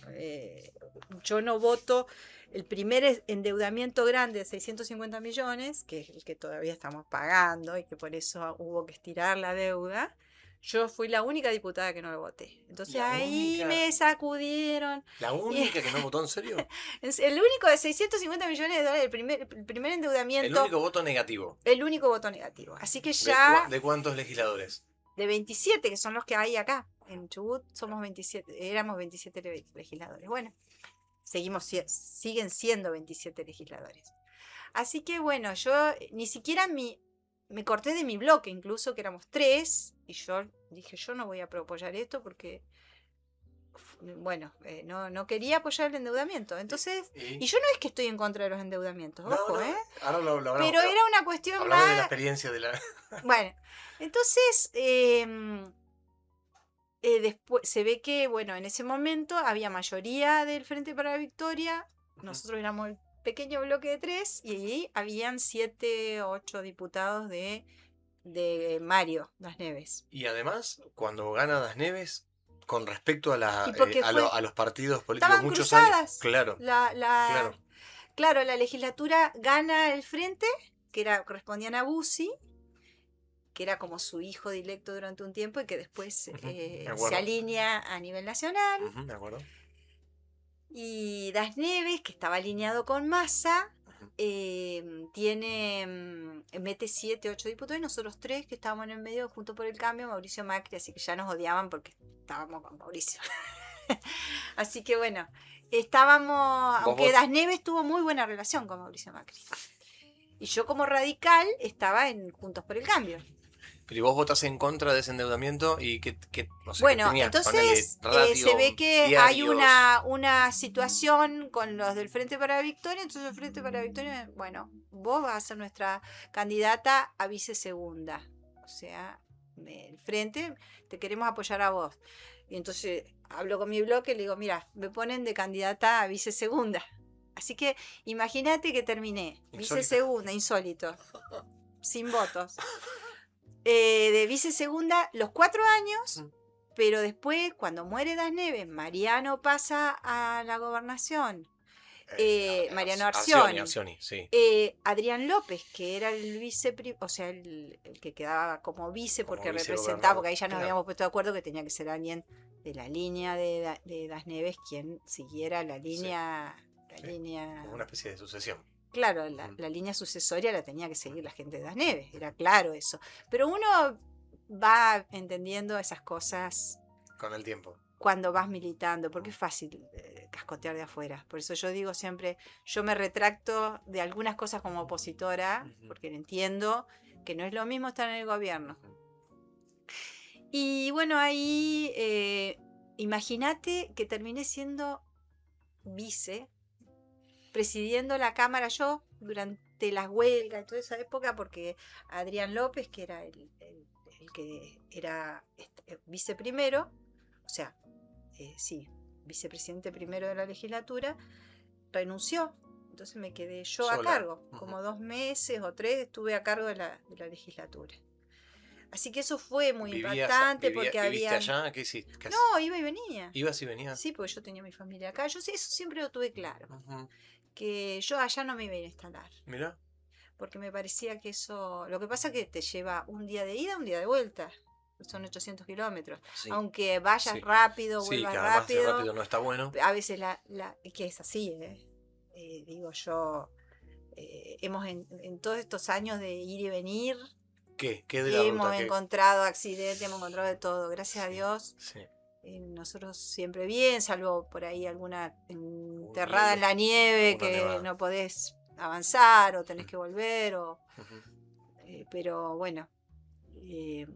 yo no voto el primer endeudamiento grande de 650 millones, que es el que todavía estamos pagando y que por eso hubo que estirar la deuda. Yo fui la única diputada que no lo voté. Entonces ahí me sacudieron. ¿La Y única que no votó en serio? el único de 650 millones de dólares, el primer El endeudamiento, único voto negativo. el único voto negativo. Así que ¿De, ya de cuántos legisladores? de 27, que son los que hay acá. En Chubut somos 27, éramos 27 legisladores. Bueno, siguen siendo 27 legisladores. Así que bueno, yo ni siquiera me corté de mi bloque, incluso que éramos 3, y yo dije, yo no voy a apoyar esto porque, bueno, no quería apoyar el endeudamiento. Entonces, y yo no es que estoy en contra de los endeudamientos, ojo, ¿eh? Ahora lo hablamos. Pero era una cuestión Hablame de la más... experiencia de la... Bueno, entonces... después se ve que, bueno, en ese momento había mayoría del Frente para la Victoria, nosotros éramos el pequeño bloque de 3 y ahí habían 7, 8 diputados de Mario Das Neves. Y además, cuando gana Das Neves, con respecto a, Y porque a los partidos políticos, estaban muchos años. cruzadas. Claro, claro. Claro, la legislatura gana el Frente, correspondían a Bussi, que era como su hijo directo durante un tiempo y que después se alinea a nivel nacional. Me acuerdo. Y Das Neves, que estaba alineado con Massa, mete 7, 8 diputados y nosotros 3 que estábamos en el medio junto por el cambio, Mauricio Macri, así que ya nos odiaban porque estábamos con Mauricio. Así que bueno, aunque Das Neves tuvo muy buena relación con Mauricio Macri. Y yo como radical estaba en Juntos por el Cambio. Pero ¿y vos votás en contra de ese endeudamiento? Y no sé, bueno, tenía, entonces se ve que hay una situación con los del Frente para la Victoria, entonces el Frente para la Victoria, bueno, vos vas a ser nuestra candidata a vicesegunda. O sea, el Frente, te queremos apoyar a vos. Y entonces hablo con mi bloque y le digo, mira, me ponen de candidata a vicesegunda. Así que imagínate que terminé vicesegunda, insólito, sin votos. De vicesegunda los 4 años, pero después, cuando muere Das Neves, Mariano pasa a la gobernación. Mariano Arcioni, sí. Adrián López, que era el o sea, el que quedaba como vice porque representaba, porque ahí ya nos habíamos puesto de acuerdo que tenía que ser alguien de la línea de Das Neves quien siguiera la línea... Como una especie de sucesión. Claro, la línea sucesoria la tenía que seguir la gente de Das Neves, era claro eso. Pero uno va entendiendo esas cosas con el tiempo. Cuando vas militando, porque es fácil cascotear de afuera. Por eso yo digo siempre, yo me retracto de algunas cosas como opositora, porque entiendo que no es lo mismo estar en el gobierno. Y bueno, ahí imagínate que terminé siendo vice, presidiendo la Cámara yo durante las huelgas y toda esa época, porque Adrián López, que era el que era vice primero, o sea, vicepresidente primero de la legislatura, renunció. Entonces me quedé yo sola, a cargo. Como 2 meses o 3 estuve a cargo de la legislatura. Así que eso fue muy ¿Vivías, impactante porque viviste había... allá? ¿Qué hiciste? No, iba y venía. ¿Ibas y venías? Sí, porque yo tenía mi familia acá. Yo sí, eso siempre lo tuve claro, Ujú. que yo allá no me iba a ir a instalar, Mira, porque me parecía que eso... Lo que pasa es que te lleva un día de ida, un día de vuelta. Son 800 kilómetros. sí, Aunque vayas sí. rápido, Sí, vuelvas que además de rápido, rápido no está bueno. a veces que es así, digo yo, en todos estos años de ir y venir, ¿Qué? ¿Qué de la hemos ruta? ¿Qué? encontrado accidentes, hemos encontrado de todo, gracias a Sí, Dios. sí. Nosotros siempre bien, salvo por ahí alguna Un enterrada en hielo, la nieve una que nevada. no podés avanzar o tenés Mm. que volver, Ujú. pero bueno, eh,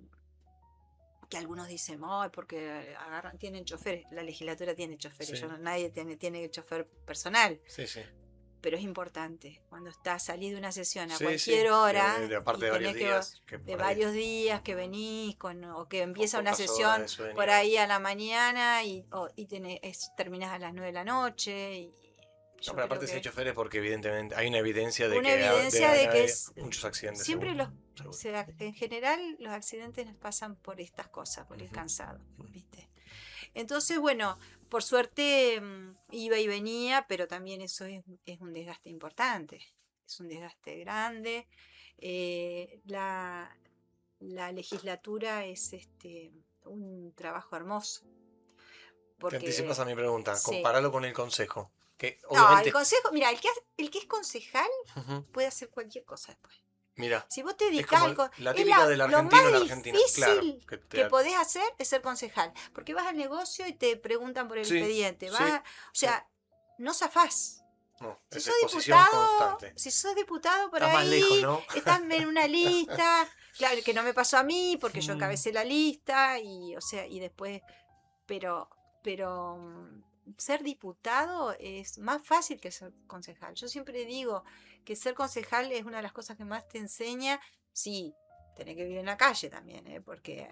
que algunos dicen, "Ay, porque tienen choferes, la legislatura tiene choferes, Sí, nadie tiene chofer personal, sí, sí. pero es importante, cuando estás salís de una sesión a Sí, sí. cualquier hora Aparte y de varios tenés que días, que de por ahí, varios días que venís o que con empieza una pocas horas sesión de por sueño. ahí a la mañana y terminás a las 9 de la noche y No, yo pero creo aparte si hay que choferes porque evidentemente hay una evidencia de una que evidencia de que hay es muchos accidentes, siempre seguro. Seguro. en general los accidentes nos pasan por estas cosas, por el Ujú. cansado, ¿viste? Entonces, bueno, por suerte iba y venía, pero también eso es un desgaste importante, es un desgaste grande. La legislatura es un trabajo hermoso, Te anticipas a porque mi pregunta, sí. compáralo con el consejo. Que No, el obviamente. consejo, mira, el que es concejal Ujú. puede hacer cualquier cosa después. Mira, Si vos te es dedicás como al... la Es típica del lo argentino más en la Argentina. Claro. difícil que podés hacer es ser concejal. Porque vas al negocio y te preguntan por el Sí, expediente. sí, O sí. sea, no zafás. No, Si es sos exposición diputado, constante. si sos diputado por Estás más lejos, ahí, ¿no? estás en una lista. Claro, que no me pasó a mí porque yo Mm. encabecé la lista y, o sea, y después, pero, pero ser diputado es más fácil que ser concejal. Yo siempre digo que ser concejal es una de las cosas que más te enseña. Sí, tenés que vivir en la calle también, porque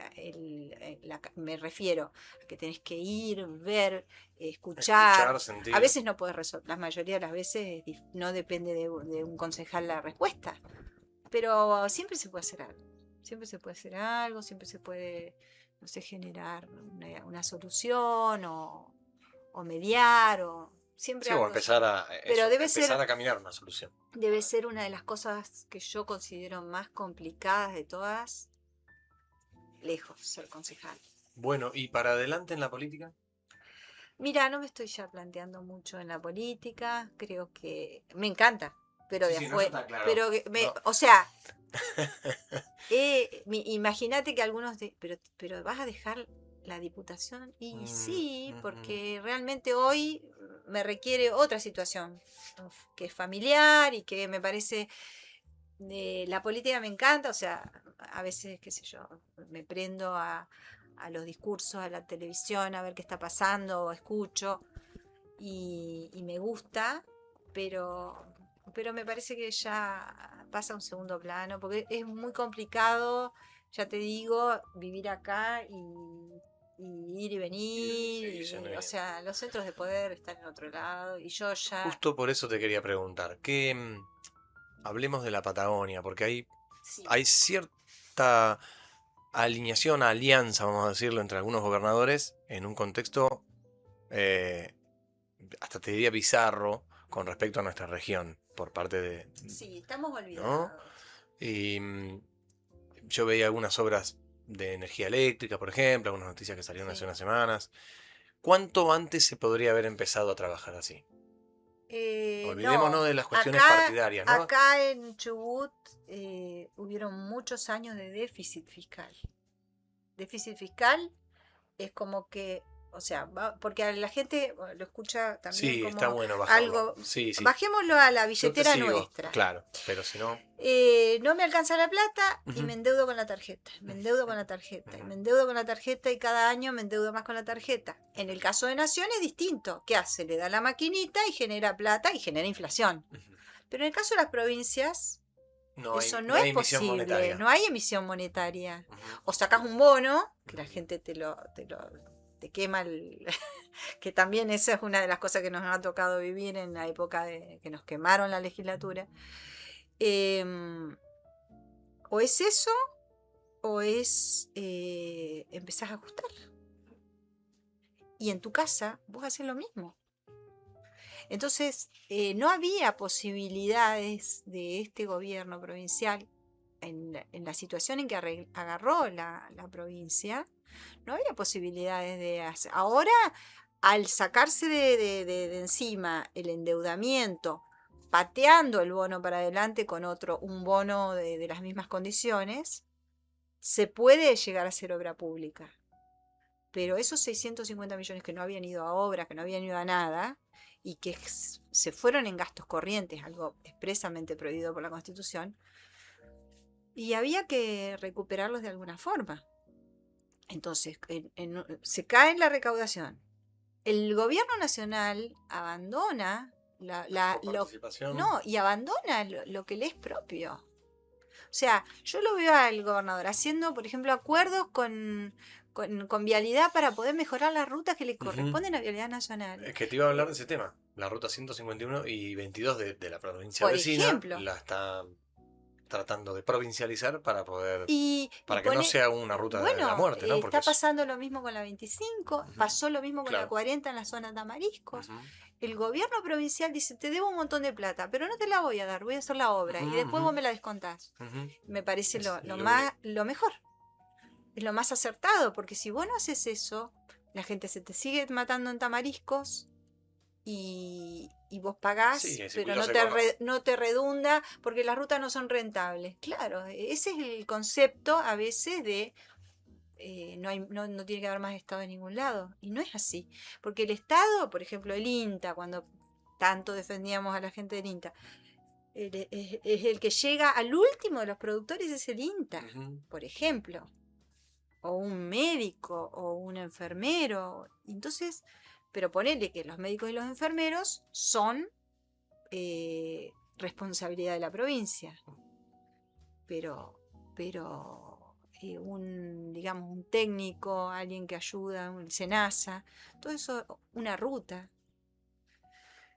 me refiero a que tenés que ir, ver, escuchar. Escuchar, A sentir. veces no puedes resolver, la mayoría de las veces no depende de un concejal la respuesta, pero siempre se puede hacer algo. Siempre se puede hacer algo, siempre se puede, no sé, generar una solución o mediar o siempre Sí, o algo. empezar a Pero eso, empezar a caminar una solución. debe ser una de las cosas que yo considero más complicadas de todas, lejos, ser concejal. Bueno, ¿y para adelante en la política? Mira, no me estoy ya planteando mucho en la política, creo que me encanta, pero Sí, de sí, no, eso afuera, está claro. pero No. o sea, imagínate que algunos, pero vas a dejar la diputación y Mm, sí, ujú. porque realmente hoy me requiere otra situación que es familiar y que me parece, la política me encanta, o sea, a veces, qué sé yo, me prendo a los discursos, a la televisión, a ver qué está pasando, o escucho y me gusta, pero, pero me parece que ya pasa a un segundo plano, porque es muy complicado, ya te digo, vivir acá y ir y Y venir, seguir yendo y o viniendo. sea, los centros de poder están en otro lado, y yo ya, Justo por eso te quería preguntar, que hablemos de la Patagonia, porque sí, hay cierta alineación, alianza, vamos a decirlo, entre algunos gobernadores en un contexto, eh, hasta te diría bizarro, con respecto a nuestra región, por parte de, sí, estamos ¿no? olvidados. Y yo veía algunas obras de energía eléctrica, por ejemplo, algunas noticias que salieron hace Sí. unas semanas. ¿Cuánto antes se podría haber empezado a trabajar así? Olvidémonos No, de las cuestiones acá, partidarias, ¿no? acá en Chubut hubieron muchos años de déficit fiscal. Déficit fiscal es como que, o sea, porque a la gente lo escucha también Sí, está como bueno bajarlo. algo, Sí, sí. bajémoslo a la Yo te billetera sigo, nuestra. claro, pero si no. No me alcanza la plata y Ujú, me endeudo con la tarjeta, me endeudo con la tarjeta, y ujú, me endeudo con la tarjeta y cada año me endeudo más con la tarjeta. En el caso de Nación es distinto. ¿Qué hace? Le da la maquinita y genera plata y genera inflación. ujú. Pero en el caso de las provincias, eso no No es hay emisión posible, monetaria. no hay emisión monetaria. Ujú, O sacas un bono, que la ujú. gente te quema que también esa es una de las cosas que nos ha tocado vivir en la época de que nos quemaron la legislatura. Em, o es eso, o es empezás a ajustar. Y en tu casa vos haces lo mismo. Entonces, no había posibilidades de este gobierno provincial en la situación en que agarró la provincia, no había posibilidades de hacer. Ahora, al sacarse de encima el endeudamiento, pateando el bono para adelante con un bono de las mismas condiciones, se puede llegar a hacer obra pública. Pero esos 650 millones que no habían ido a obras, que no habían ido a nada, y que se fueron en gastos corrientes, algo expresamente prohibido por la Constitución, y había que recuperarlos de alguna forma. Entonces, se cae en la recaudación. El gobierno nacional abandona y abandona lo que le es propio. O sea, yo lo veo al gobernador haciendo, por ejemplo, acuerdos con Vialidad para poder mejorar las rutas que le corresponden a Vialidad Nacional. Es que te iba a hablar de ese tema. La ruta 151 y 22 de la provincia Por vecina ejemplo. la está tratando de provincializar para poder para que pone, no sea una ruta de la muerte, ¿no? Porque está pasando lo mismo con la 25, pasó lo mismo con la 40 en la zona de Tamariscos. El gobierno provincial dice, te debo un montón de plata, pero no te la voy a dar, voy a hacer la obra y después vos me la descontás. Me parece lo mejor. Es lo más acertado, porque si vos no haces eso, la gente se te sigue matando en Tamariscos y vos pagás, pero no te redunda porque las rutas no son rentables. Claro, ese es el concepto a veces de no tiene que haber más Estado en ningún lado. Y no es así. Porque el Estado, por ejemplo, el INTA, cuando tanto defendíamos a la gente del INTA, es el que llega al último de los productores, es el INTA, por ejemplo. O un médico, o un enfermero. Entonces, pero ponele que los médicos y los enfermeros son responsabilidad de la provincia. Pero digamos, un técnico, alguien que ayuda, un SENASA, todo eso, una ruta.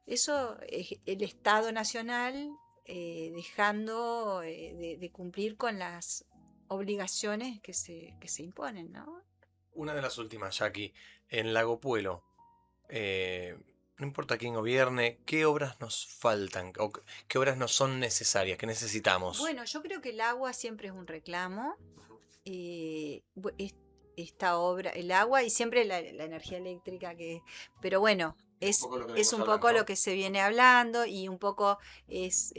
Eso es el Estado Nacional dejando de cumplir con las obligaciones que se imponen, ¿no? Una de las últimas, Jackie, en Lago Puelo, no importa quién gobierne, ¿qué obras nos faltan? ¿O qué obras nos son necesarias? ¿Qué necesitamos? Bueno, yo creo que el agua siempre es un reclamo. Esta obra, el agua y siempre la energía eléctrica, pero bueno, es un poco lo que se viene hablando y un poco es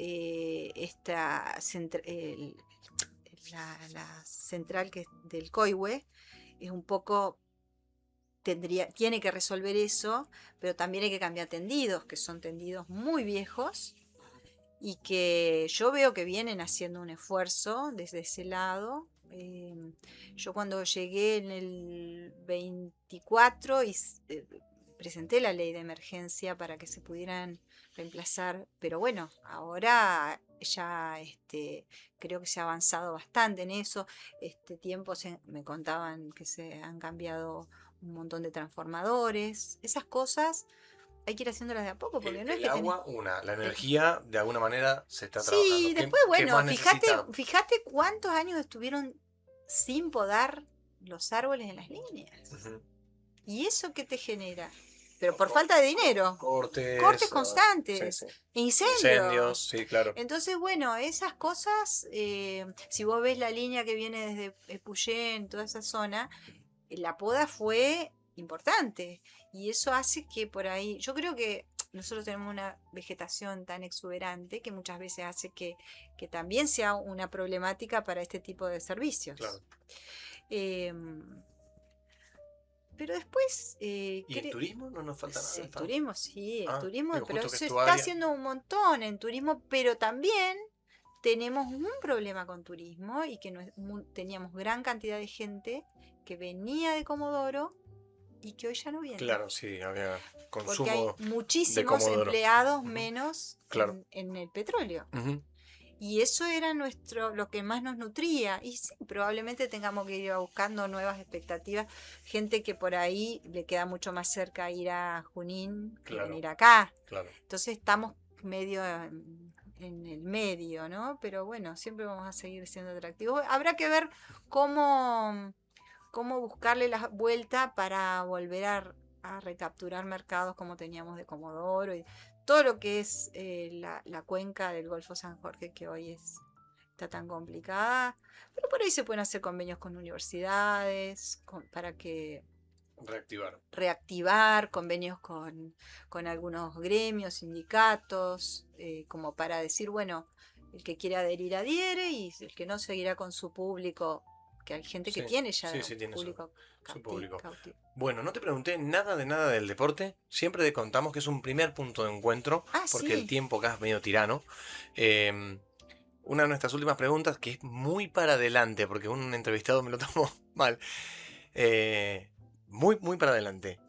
la central que es del Coihue, es un poco tiene que resolver eso, pero también hay que cambiar tendidos, que son tendidos muy viejos y que yo veo que vienen haciendo un esfuerzo desde ese lado. Yo cuando llegué en el 24 presenté la ley de emergencia para que se pudieran reemplazar, pero bueno, ahora ya creo que se ha avanzado bastante en eso. Me contaban que se han cambiado un montón de transformadores, esas cosas hay que ir haciéndolas de a poco, porque no es que agua, la energía, de alguna manera se está trabajando. Sí, después, bueno, fíjate cuántos años estuvieron sin podar los árboles en las líneas. ¿Y eso qué te genera? Pero por falta de dinero. Cortes constantes. Incendios. Sí, claro. Entonces, bueno, esas cosas, si vos ves la línea que viene desde Epuyén, toda esa zona, la poda fue importante. Y eso hace que por ahí, yo creo que nosotros tenemos una vegetación tan exuberante que muchas veces hace que también sea una problemática para este tipo de servicios. Claro. Pero después... ¿Y el turismo no nos falta nada? El turismo, sí, el turismo, pero se está haciendo un montón en turismo, pero también tenemos un problema con turismo y que teníamos gran cantidad de gente que venía de Comodoro y que hoy ya no viene. Claro, sí, había consumo. Porque hay muchísimos empleados menos en el petróleo. Y eso era lo que más nos nutría. Y sí, probablemente tengamos que ir buscando nuevas expectativas. Gente que por ahí le queda mucho más cerca ir a Junín que venir acá. Claro. Entonces estamos medio en en el medio, ¿no? Pero bueno, siempre vamos a seguir siendo atractivos. Habrá que ver cómo, cómo buscarle la vuelta para volver a recapturar mercados como teníamos de Comodoro y todo lo que es la cuenca del Golfo San Jorge, que hoy está tan complicada. Pero por ahí se pueden hacer convenios con universidades para que Reactivar. reactivar convenios con algunos gremios, sindicatos, como para decir, bueno, el que quiere adherir adhiere y el que no seguirá con su público, que hay gente que Sí, tiene ya sí, tiene público su público. cautivo. Bueno, no te pregunté nada de nada del deporte. Siempre te contamos que es un primer punto de encuentro, Ah, porque el sí. tiempo acá es medio tirano. Em, una de nuestras últimas preguntas, que es muy para adelante, porque un entrevistado me lo tomó mal. Eh, muy para adelante.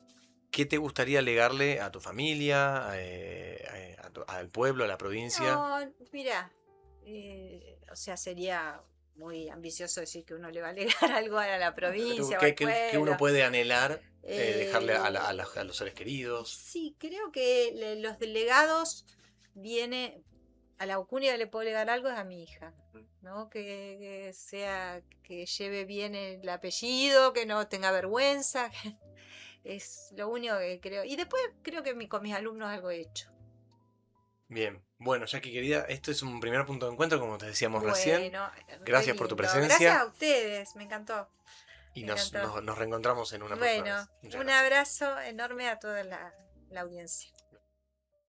¿Qué te gustaría legarle a tu familia, al pueblo, a la provincia? No, mira, o sea, sería muy ambicioso decir que uno le va a legar algo a la Pero provincia o al ¿qué uno pueblo. puede anhelar dejarle a los seres Y queridos? sí, creo que los delegados viene, a la Ucunia le puedo legar algo es a mi hija, ¿no? Que sea, que lleve bien el apellido, que no tenga vergüenza, es lo único que creo. Y después creo que con mis alumnos algo he hecho. Bien, bueno, Jackie querida, esto es un primer punto de encuentro, como te decíamos recién. Bueno, re Gracias por tu lindo. Gracias presencia a ustedes, me encantó, y me encantó. nos reencontramos en una próxima Bueno, vez. Muchas un gracias. abrazo enorme a toda la audiencia.